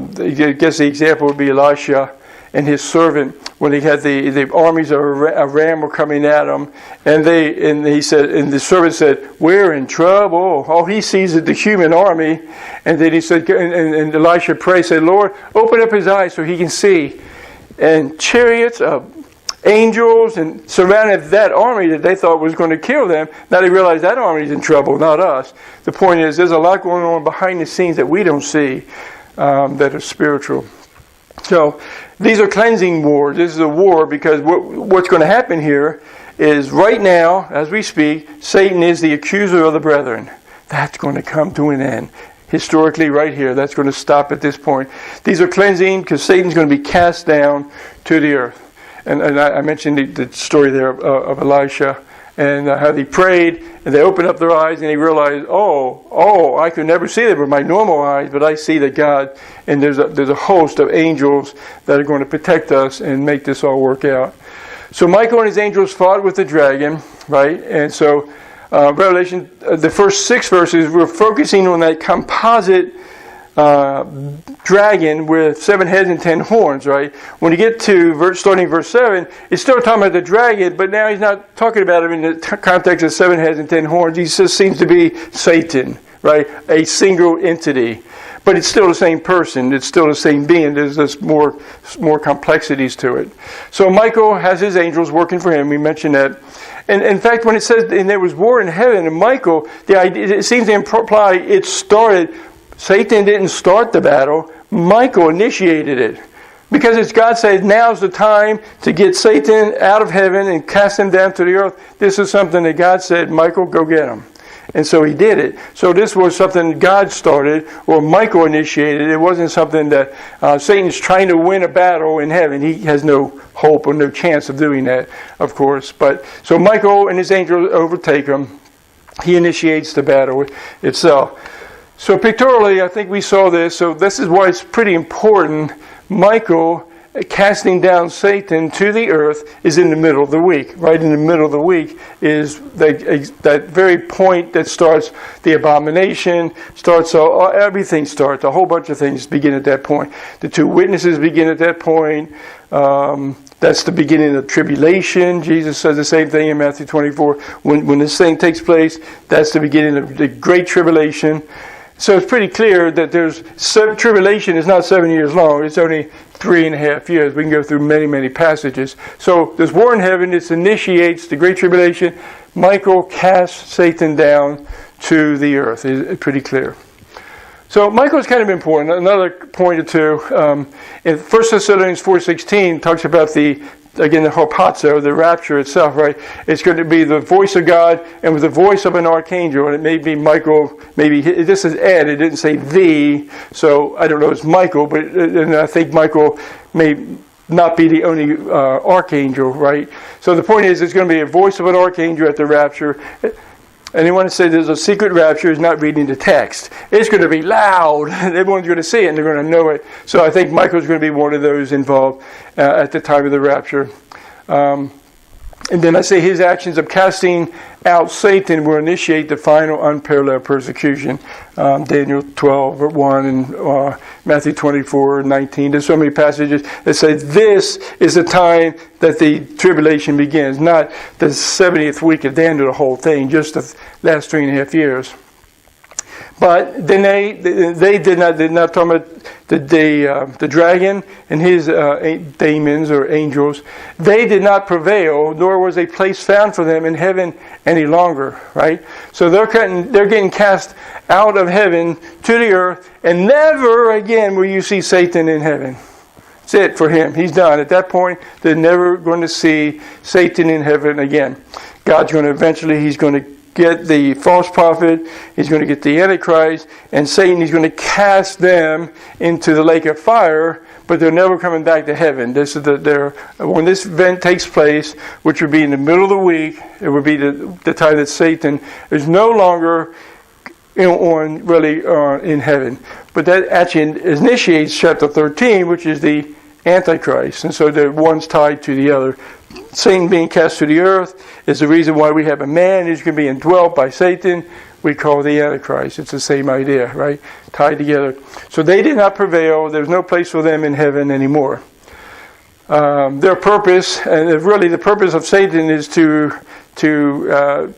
guess the example would be Elisha and his servant when he had the armies of Aram were coming at him, and the servant said, "We're in trouble." All he sees is the human army, and then he said, and Elisha prayed, said, "Lord, open up his eyes so he can see." And chariots of angels and surrounded that army that they thought was going to kill them. Now they realize that army's in trouble, not us. The point is, there's a lot going on behind the scenes that we don't see that are spiritual. So these are cleansing wars. This is a war because what's going to happen here is right now, as we speak, Satan is the accuser of the brethren. That's going to come to an end. Historically, right here, that's going to stop at this point. These are cleansing because Satan's going to be cast down to the earth. And I mentioned the story there of Elisha and how he prayed, and they opened up their eyes, and he realized, oh, I could never see them with my normal eyes, but I see that God, and there's a host of angels that are going to protect us and make this all work out. So Michael and his angels fought with the dragon, right? And so Revelation, the first 6 verses, we're focusing on that composite dragon with 7 heads and 10 horns, right? When you get to starting verse 7, it's still talking about the dragon, but now he's not talking about him in the context of 7 heads and 10 horns. He just seems to be Satan, right? A single entity. But it's still the same person. It's still the same being. There's just more complexities to it. So Michael has his angels working for him. We mentioned that. And in fact, when it says, and there was war in heaven, and Michael, the idea, it seems to imply it started. Satan didn't start the battle. Michael initiated it. Because it's God said, now's the time to get Satan out of heaven and cast him down to the earth. This is something that God said, Michael, go get him. And so he did it. So this was something God started, or Michael initiated. It wasn't something that Satan's trying to win a battle in heaven. He has no hope or no chance of doing that, of course. But so Michael and his angels overtake him. He initiates the battle itself. So pictorially, I think we saw this. So this is why it's pretty important. Michael casting down Satan to the earth is in the middle of the week. Right in the middle of the week is that very point that starts the abomination, everything starts. A whole bunch of things begin at that point. The 2 witnesses begin at that point. That's the beginning of tribulation. Jesus says the same thing in Matthew 24. When this thing takes place, that's the beginning of the great tribulation. So it's pretty clear that tribulation is not 7 years long. It's only 3.5 years. We can go through many, many passages. So there's war in heaven. This initiates the great tribulation. Michael casts Satan down to the earth. It's pretty clear. So Michael is kind of important. Another point or two. In 1 Thessalonians 4:16 talks about the harpazo, the rapture itself, right? It's going to be the voice of God and with the voice of an archangel, and it may be Michael, this is Ed, it didn't say the, so I don't know, it's Michael, but and I think Michael may not be the only archangel, right? So the point is, it's going to be a voice of an archangel at the rapture. Anyone that says there's a secret rapture is not reading the text. It's going to be loud. Everyone's going to see it and they're going to know it. So I think Michael's going to be one of those involved at the time of the rapture. And then I say his actions of casting out Satan will initiate the final unparalleled persecution. Daniel 12:1 and Matthew 24:19. There's so many passages that say this is the time that the tribulation begins. Not the 70th week of Daniel, the whole thing, just the last 3.5 years. But then they did not talk about the dragon and his demons or angels. They did not prevail, nor was a place found for them in heaven any longer. Right? So they're getting cast out of heaven to the earth, and never again will you see Satan in heaven. That's it for him. He's done. At that point, they're never going to see Satan in heaven again. God's going to eventually, he's going to get the false prophet, he's going to get the Antichrist, and Satan, he's going to cast them into the lake of fire, but they're never coming back to heaven. This is when this event takes place, which would be in the middle of the week, it would be the time that Satan is no longer in heaven. But that actually initiates chapter 13, which is the Antichrist. And so the one's tied to the other. Satan being cast to the earth is the reason why we have a man who's going to be indwelt by Satan. We call the Antichrist. It's the same idea, right? Tied together. So they did not prevail. There's no place for them in heaven anymore. Their purpose, and really the purpose of Satan, is to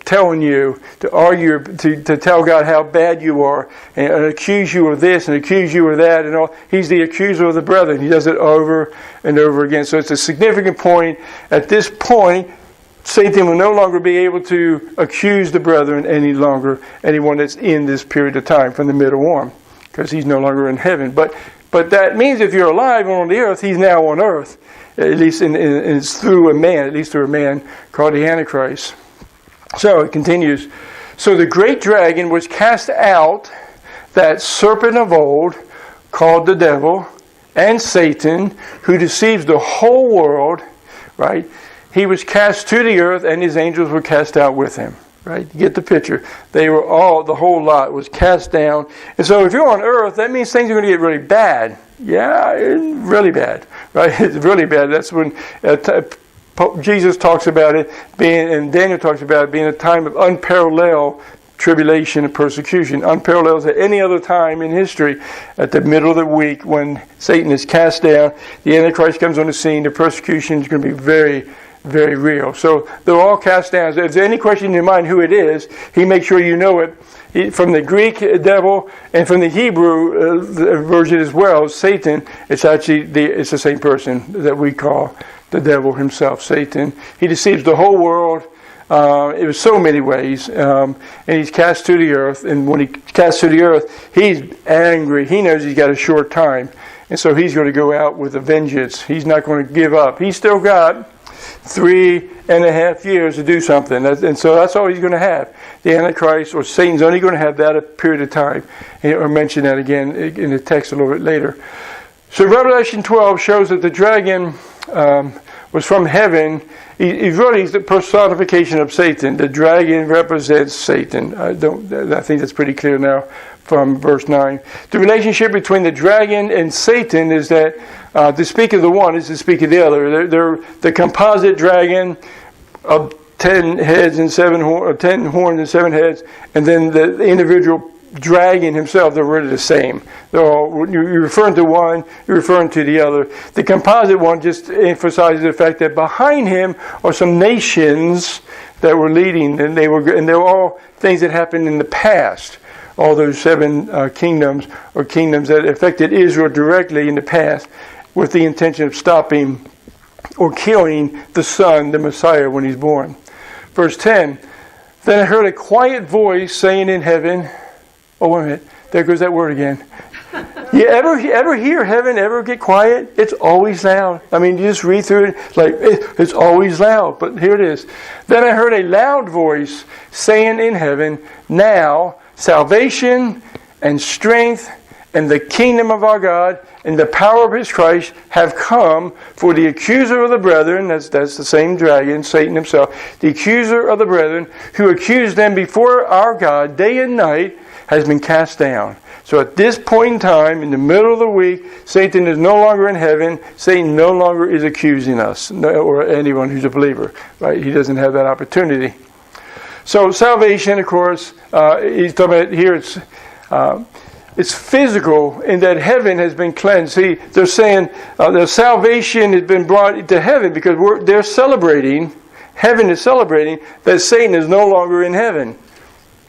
telling you, to argue, to tell God how bad you are, and accuse you of this and accuse you of that, and all. He's the accuser of the brethren. He does it over and over again. So it's a significant point. At this point, Satan will no longer be able to accuse the brethren any longer, anyone that's in this period of time from the middle on, because he's no longer in heaven. But that means if you're alive on the earth, he's now on earth. At least it's through a man called the Antichrist. So it continues. So the great dragon was cast out, that serpent of old, called the devil, and Satan, who deceives the whole world, right? He was cast to the earth, and his angels were cast out with him. Right? You get the picture. They were the whole lot was cast down. And so if you're on earth, that means things are going to get really bad. Yeah, really bad. Right? It's really bad. That's when Jesus talks about it being, and Daniel talks about it being a time of unparalleled tribulation and persecution. Unparalleled at any other time in history. At the middle of the week when Satan is cast down, the Antichrist comes on the scene, the persecution is going to be very, very real. So they're all cast down. So if there's any question in your mind who it is, he makes sure you know it. From the Greek devil and from the Hebrew version as well, Satan, it's the same person that we call the devil himself, Satan. He deceives the whole world. It was so many ways. And he's cast to the earth. And when he's cast to the earth, he's angry. He knows he's got a short time. And so he's going to go out with a vengeance. He's not going to give up. He's still got 3.5 years to do something. And so that's all he's going to have. The Antichrist, or Satan's only going to have that a period of time. Or mention that again in the text a little bit later. So Revelation 12 shows that the dragon was from heaven. He's the personification of Satan. The dragon represents Satan. I think that's pretty clear now from verse 9. The relationship between the dragon and Satan is that to speak of the one is to speak of the other. They're the composite dragon of 10 heads and 7 horns, 10 horns and 7 heads, and then the individual dragon himself. They're really the same. You're referring to one, you're referring to the other. The composite one just emphasizes the fact that behind him are some nations that were leading, and they were all things that happened in the past. All those 7 kingdoms, or kingdoms that affected Israel directly in the past, with the intention of stopping or killing the Son, the Messiah, when he's born. Verse 10, then I heard a quiet voice saying in heaven, oh, wait a minute, there goes that word again. You ever hear heaven ever get quiet? It's always loud. I mean, you just read through it, like, it's always loud. But here it is. Then I heard a loud voice saying in heaven, now salvation and strength and the kingdom of our God and the power of his Christ have come, for the accuser of the brethren, that's the same dragon, Satan himself, the accuser of the brethren, who accused them before our God day and night, has been cast down. So at this point in time, in the middle of the week, Satan is no longer in heaven. Satan no longer is accusing us, or anyone who's a believer. Right? He doesn't have that opportunity. So salvation, of course, he's talking about here, it's physical in that heaven has been cleansed. See, they're saying the salvation has been brought to heaven because they're celebrating, heaven is celebrating that Satan is no longer in heaven.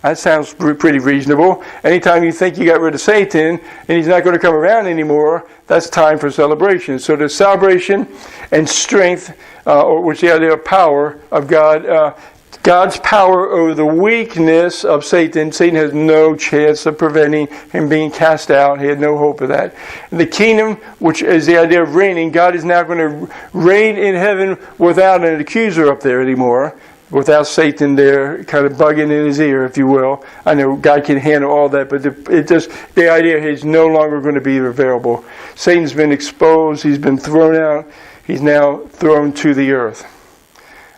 That sounds pretty reasonable. Anytime you think you got rid of Satan and he's not going to come around anymore, that's time for celebration. So the celebration and strength, which is the idea of power of God, God's power over the weakness of Satan. Satan has no chance of preventing him being cast out. He had no hope of that. The kingdom, which is the idea of reigning, God is now going to reign in heaven without an accuser up there anymore. Without Satan there kind of bugging in his ear, if you will. I know God can handle all that, but the idea is no longer going to be available. Satan's been exposed. He's been thrown out. He's now thrown to the earth.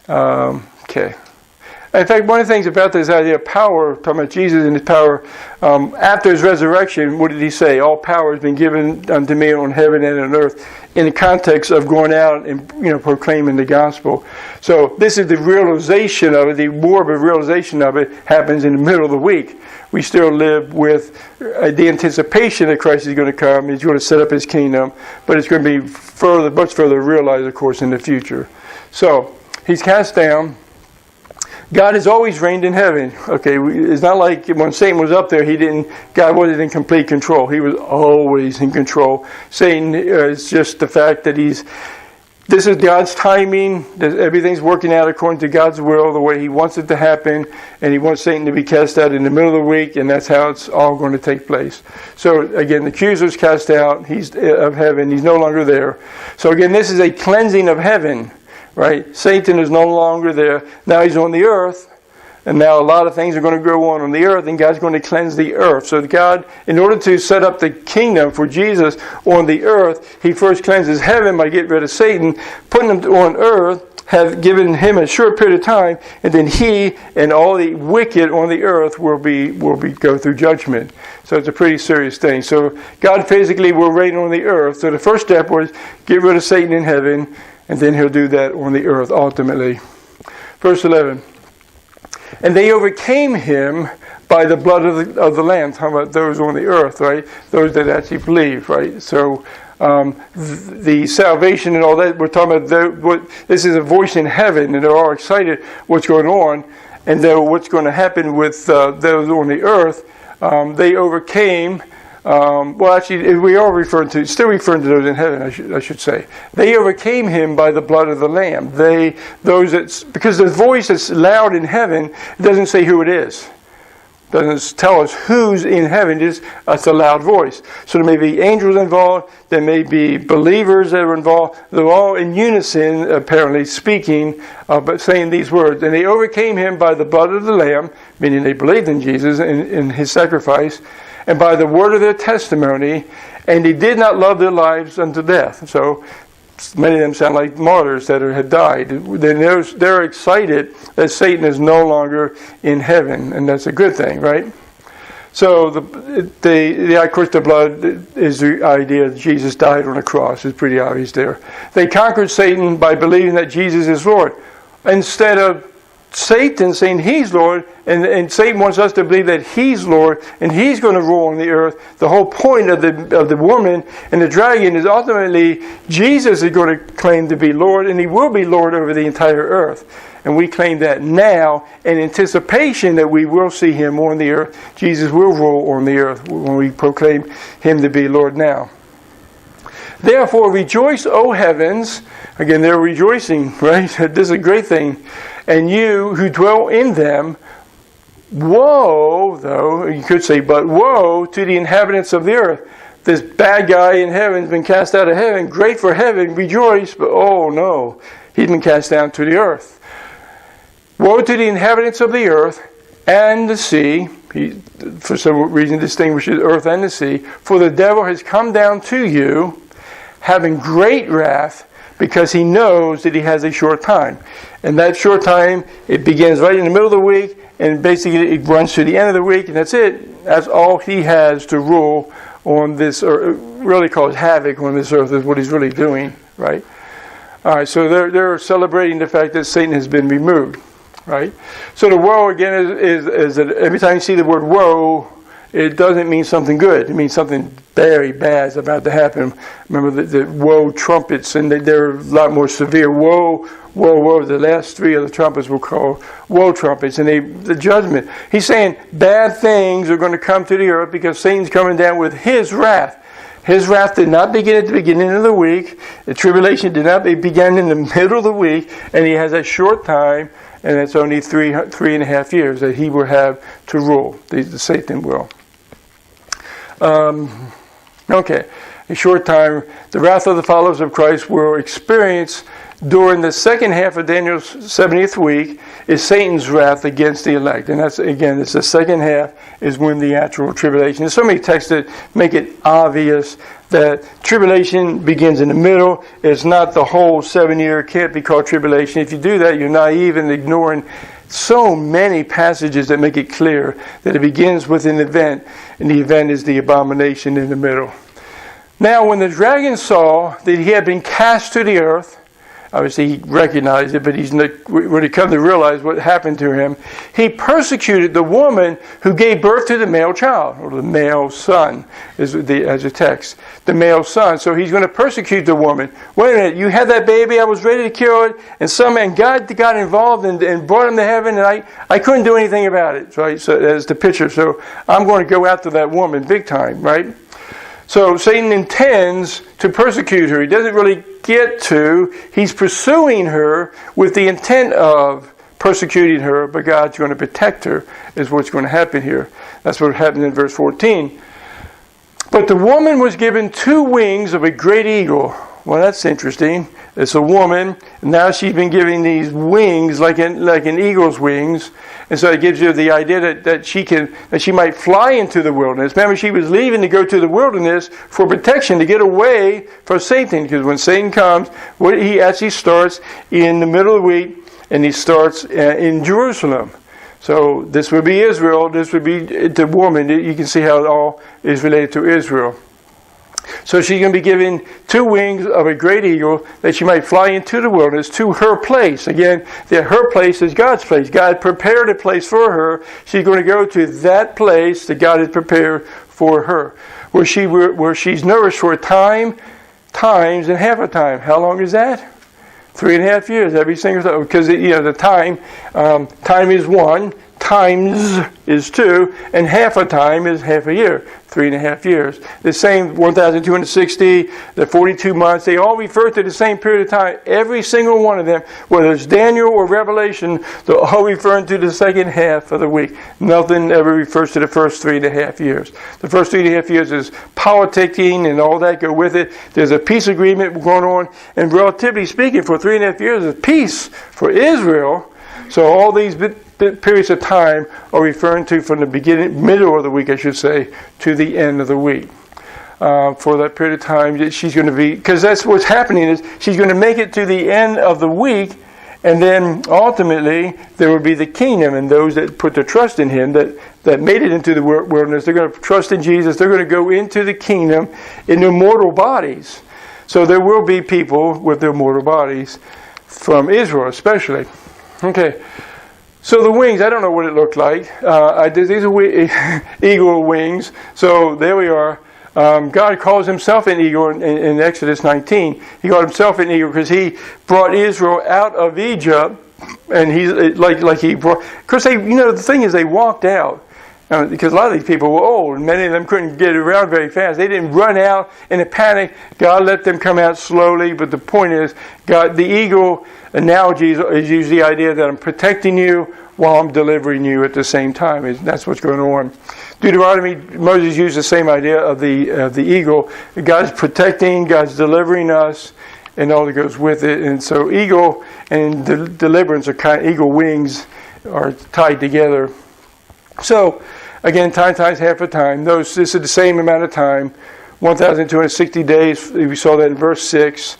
Okay. In fact, one of the things about this idea of power, talking about Jesus and his power, after his resurrection, what did he say? All power has been given unto me on heaven and on earth, in the context of going out and proclaiming the gospel. So this is the realization of it. The more of a realization of it happens in the middle of the week. We still live with the anticipation that Christ is going to come. He's going to set up his kingdom, but it's going to be much further realized, of course, in the future. So he's cast down. God has always reigned in heaven. Okay, it's not like when Satan was up there, God wasn't in complete control. He was always in control. Satan is just the fact that this is God's timing. Everything's working out according to God's will, the way he wants it to happen, and he wants Satan to be cast out in the middle of the week, and that's how it's all going to take place. So again, the accuser's cast out. He's of heaven. He's no longer there. So again, this is a cleansing of heaven. Right? Satan is no longer there. Now he's on the earth, and now a lot of things are going to go on the earth, and God's going to cleanse the earth. So God, in order to set up the kingdom for Jesus on the earth, he first cleanses heaven by getting rid of Satan, putting him on earth, have given him a short period of time, and then he and all the wicked on the earth will go through judgment. So it's a pretty serious thing. So God physically will reign on the earth. So the first step was get rid of Satan in heaven, and then he'll do that on the earth ultimately. Verse 11. And they overcame him by the blood of the Lamb. Talking about those on the earth, right? Those that actually believe, right? So the salvation and all that, we're talking about, this is a voice in heaven, and they're all excited what's going on. And what's going to happen with those on the earth, they overcame. Actually, we are still referring to those in heaven, I should say. They overcame him by the blood of the Lamb. Because the voice that's loud in heaven, it doesn't say who it is. It doesn't tell us who's in heaven. It's a loud voice. So there may be angels involved. There may be believers that are involved. They're all in unison, apparently, speaking, but saying these words. And they overcame him by the blood of the Lamb, meaning they believed in Jesus and in his sacrifice, and by the word of their testimony, and they did not love their lives unto death. So many of them sound like martyrs that had died. They're excited that Satan is no longer in heaven, and that's a good thing, right? So of course, the blood is the idea that Jesus died on the cross. It's pretty obvious there. They conquered Satan by believing that Jesus is Lord, instead of Satan saying he's Lord, and Satan wants us to believe that he's Lord and he's going to rule on the earth. The whole point of the woman and the dragon is ultimately Jesus is going to claim to be Lord, and he will be Lord over the entire earth. And we claim that now in anticipation that we will see him on the earth. Jesus will rule on the earth when we proclaim him to be Lord now. Therefore rejoice, O heavens. Again, they're rejoicing, right? This is a great thing. And you who dwell in them, woe, though, you could say, but woe to the inhabitants of the earth. This bad guy in heaven has been cast out of heaven. Great for heaven, rejoice, but oh no, he's been cast down to the earth. Woe to the inhabitants of the earth and the sea. He, for some reason, distinguishes earth and the sea. For the devil has come down to you, having great wrath, because he knows that he has a short time. And that short time, it begins right in the middle of the week, and basically it runs to the end of the week, and that's it. That's all he has to rule on this, or really cause havoc on this earth, is what he's really doing, right? All right, so they're celebrating the fact that Satan has been removed, right? So the woe, again, is that every time you see the word woe, it doesn't mean something good. It means something very bad is about to happen. Remember the woe trumpets, and they're a lot more severe. Woe, woe, woe. The last three of the trumpets were called woe trumpets, and the judgment. He's saying bad things are going to come to the earth because Satan's coming down with his wrath. His wrath did not begin at the beginning of the week. The tribulation did not begin in the middle of the week, and he has a short time, and it's only three and a half years that he will have to rule. The Satan will. Okay, a short time. The wrath of the followers of Christ will experience during the second half of Daniel's 70th week is Satan's wrath against the elect. And that's, again, it's the second half is when the actual tribulation. There's so many texts that make it obvious that tribulation begins in the middle. It's not the whole 7 year, can't be called tribulation. If you do that, you're naive and ignoring so many passages that make it clear that it begins with an event, and the event is the abomination in the middle. Now, when the dragon saw that he had been cast to the earth, obviously he recognized it, but when he come to realize what happened to him, he persecuted the woman who gave birth to the male child, or the male son, as a text, the male son. So he's going to persecute the woman. Wait a minute, you had that baby, I was ready to kill it, and God got involved and brought him to heaven, and I couldn't do anything about it. Right? So that's the picture. So I'm going to go after that woman big time, right? So Satan intends to persecute her. He doesn't really get to. He's pursuing her with the intent of persecuting her, but God's going to protect her, is what's going to happen here. That's what happened in verse 14. But the woman was given 2 wings of a great eagle. Well, that's interesting. It's a woman, and now she's been given these wings like an eagle's wings. And so it gives you the idea that she might fly into the wilderness. Remember, she was leaving to go to the wilderness for protection, to get away from Satan. Because when Satan comes, he actually starts in the middle of the week, and he starts in Jerusalem. So this would be Israel. This would be the woman. You can see how it all is related to Israel. So she's going to be given 2 wings of a great eagle that she might fly into the wilderness to her place. Again, her place is God's place. God prepared a place for her. She's going to go to that place that God has prepared for her, where she's nourished for a time, times, and half a time. How long is that? 3.5 years, every single time. Because the time is 1, times is 2, and half a time is half a year, 3.5 years. The same 1,260, the 42 months, they all refer to the same period of time. Every single one of them, whether it's Daniel or Revelation, they're all referring to the second half of the week. Nothing ever refers to the first 3.5 years. The first 3.5 years is politicking and all that go with it. There's a peace agreement going on, and relatively speaking, for 3.5 years is peace for Israel. So all these periods of time are referring to from the middle of the week, I should say, to the end of the week. For that period of time, she's going to be, because that's what's happening, is she's going to make it to the end of the week, and then ultimately there will be the kingdom, and those that put their trust in him, that made it into the wilderness, they're going to trust in Jesus, they're going to go into the kingdom in their mortal bodies. So there will be people with their mortal bodies from Israel especially. Okay. So the wings, I don't know what it looked like. These are eagle wings. So there we are. God calls himself an eagle in Exodus 19. He called himself an eagle because he brought Israel out of Egypt, and he's like he brought. Of course, the thing is, they walked out because a lot of these people were old, and many of them couldn't get around very fast. They didn't run out in a panic. God let them come out slowly. But the point is, the eagle analogy is usually the idea that I'm protecting you while I'm delivering you at the same time. That's what's going on. Deuteronomy, Moses used the same idea of the eagle. God's protecting, God's delivering us, and all that goes with it. And so eagle and deliverance eagle wings are tied together. So again, time times half a time. This is the same amount of time, 1,260 days. We saw that in verse 6.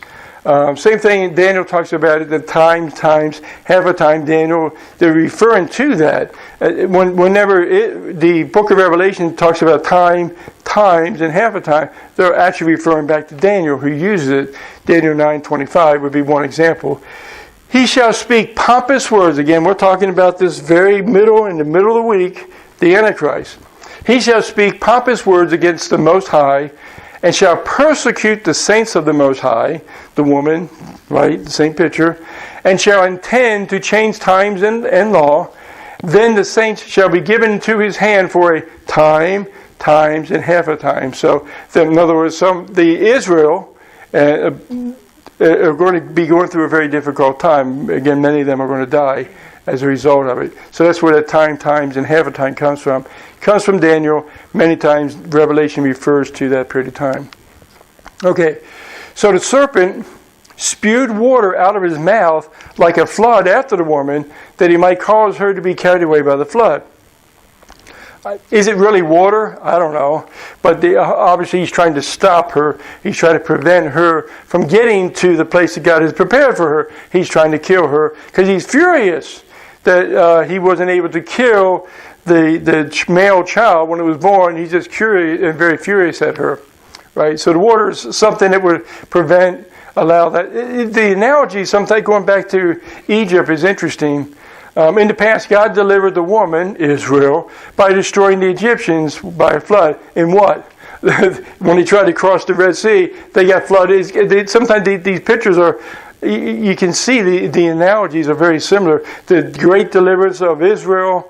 Same thing, Daniel talks about it, the time times half a time. Daniel, they're referring to that. Whenever the book of Revelation talks about time, times, and half a time, they're actually referring back to Daniel, who uses it. Daniel 9:25 would be one example. He shall speak pompous words. Again, we're talking about this very in the middle of the week, the Antichrist. He shall speak pompous words against the Most High, and shall persecute the saints of the Most High, the woman, right, the same picture, and shall intend to change times and law. Then the saints shall be given into his hand for a time, times, and half a time. So, in other words, the Israel are going to be going through a very difficult time. Again, many of them are going to die as a result of it. So that's where that time, times, and half a time comes from. It comes from Daniel. Many times Revelation refers to that period of time. Okay, so the serpent spewed water out of his mouth like a flood after the woman, that he might cause her to be carried away by the flood. Is it really water? I don't know. But obviously he's trying to stop her. He's trying to prevent her from getting to the place that God has prepared for her. He's trying to kill her because he's furious that he wasn't able to kill the male child when it was born. He's just curious and very furious at her. Right? So the water is something that would allow that. The analogy, sometimes going back to Egypt, is interesting. In the past, God delivered the woman, Israel, by destroying the Egyptians by a flood. In what? When he tried to cross the Red Sea, they got flooded. Sometimes these pictures are, you can see the analogies are very similar. The great deliverance of Israel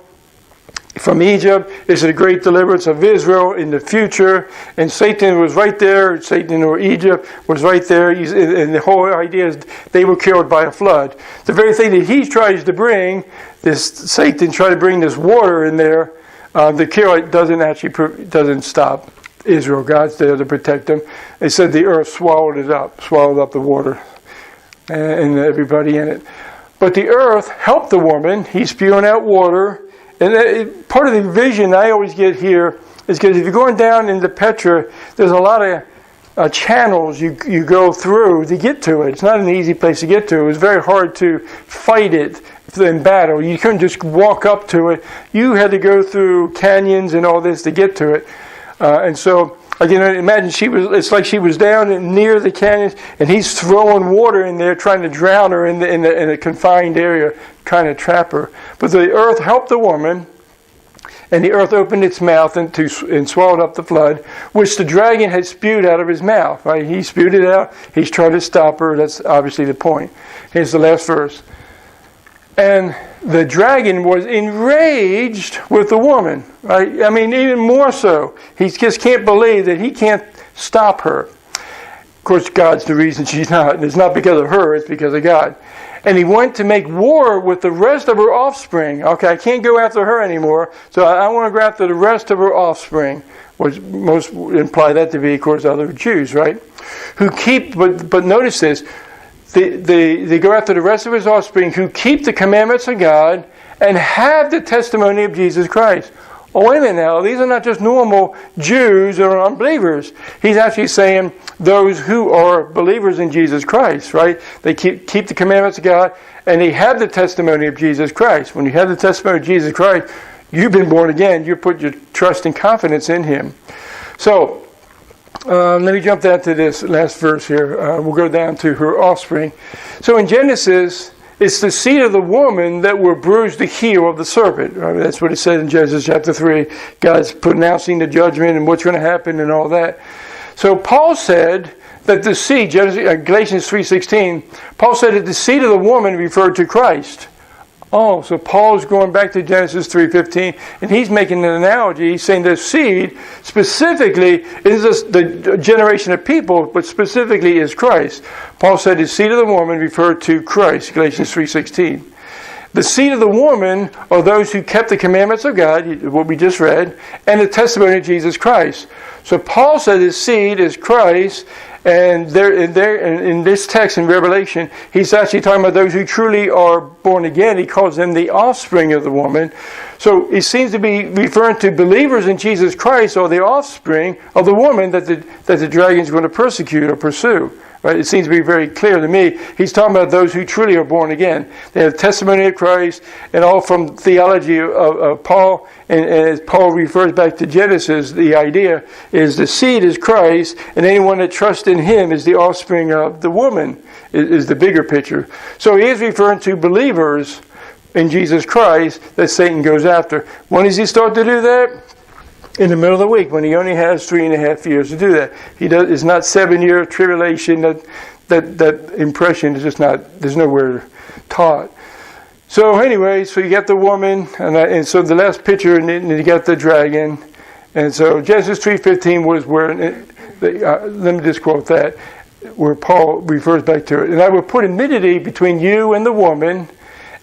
from Egypt is the great deliverance of Israel in the future, and Satan was right there. Satan or Egypt was right there, and the whole idea is they were killed by a flood. The very thing that he tries to bring, Satan tried to bring this water in there, the kill it doesn't stop Israel. God's there to protect them. They said the earth swallowed up the water, and everybody in it. But the earth helped the woman. He's spewing out water. And part of the vision I always get here is because if you're going down into Petra, there's a lot of channels you go through to get to it. It's not an easy place to get to. It was very hard to fight it in battle. You couldn't just walk up to it. You had to go through canyons and all this to get to it. And so I can imagine it's like she was down near the canyons, and he's throwing water in there, trying to drown her in a confined area, trying to trap her. But the earth helped the woman, and the earth opened its mouth and swallowed up the flood, which the dragon had spewed out of his mouth. Right? He spewed it out. He's trying to stop her. That's obviously the point. Here's the last verse. And the dragon was enraged with the woman. Right? I mean, even more so. He just can't believe that he can't stop her. Of course, God's the reason she's not. And it's not because of her, it's because of God. And he went to make war with the rest of her offspring. Okay, I can't go after her anymore, so I want to go after the rest of her offspring, which most imply that to be, of course, other Jews, right? But notice this, they go after the rest of his offspring who keep the commandments of God and have the testimony of Jesus Christ. Oh, wait a minute now. These are not just normal Jews or unbelievers. He's actually saying those who are believers in Jesus Christ, right? They keep the commandments of God, and they have the testimony of Jesus Christ. When you have the testimony of Jesus Christ, you've been born again. You put your trust and confidence in Him. So, let me jump down to this last verse here. We'll go down to her offspring. So in Genesis, it's the seed of the woman that will bruise the heel of the serpent. Right? That's what it said in Genesis chapter 3. God's pronouncing the judgment and what's going to happen and all that. So Paul said that the seed, Galatians 3:16, Paul said that the seed of the woman referred to Christ. Oh, so Paul's going back to Genesis 3:15, and he's making an analogy. He's saying the seed specifically is the generation of people, but specifically is Christ. Paul said the seed of the woman referred to Christ, Galatians 3:16. The seed of the woman are those who kept the commandments of God, what we just read, and the testimony of Jesus Christ. So Paul said his seed is Christ, and in this text in Revelation, he's actually talking about those who truly are born again. He calls them the offspring of the woman. So he seems to be referring to believers in Jesus Christ or the offspring of the woman that the dragon is going to persecute or pursue. Right? It seems to be very clear to me. He's talking about those who truly are born again. They have testimony of Christ, and all from theology of Paul. And as Paul refers back to Genesis, the idea is the seed is Christ, and anyone that trusts in Him is the offspring of the woman, is the bigger picture. So he is referring to believers in Jesus Christ that Satan goes after. When does he start to do that? in the middle of the week when he only has 3.5 years to do that. It's not 7-year tribulation. That impression is just not, there's nowhere taught. So anyway, so you got the woman, and so the last picture, and then you got the dragon. And so Genesis 3:15 was where, let me just quote that, where Paul refers back to it. And I will put enmity between you and the woman,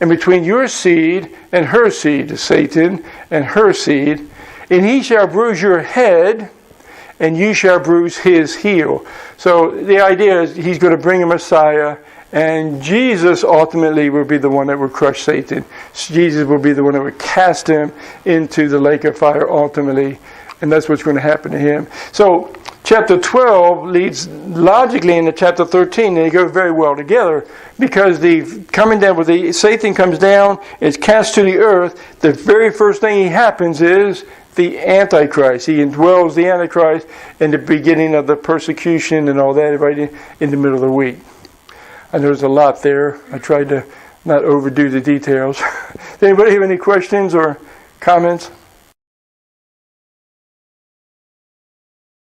and between your seed and her seed, Satan, and her seed. And he shall bruise your head, and you shall bruise his heel. So the idea is he's going to bring a Messiah, and Jesus ultimately will be the one that will crush Satan. Jesus will be the one that will cast him into the lake of fire ultimately, and that's what's going to happen to him. So chapter 12 leads logically into chapter 13, and they go very well together, because Satan comes down, is cast to the earth. The very first thing he happens is the Antichrist. He indwells the Antichrist in the beginning of the persecution and all that, right in the middle of the week. I know there's a lot there. I tried to not overdo the details. Does anybody have any questions or comments?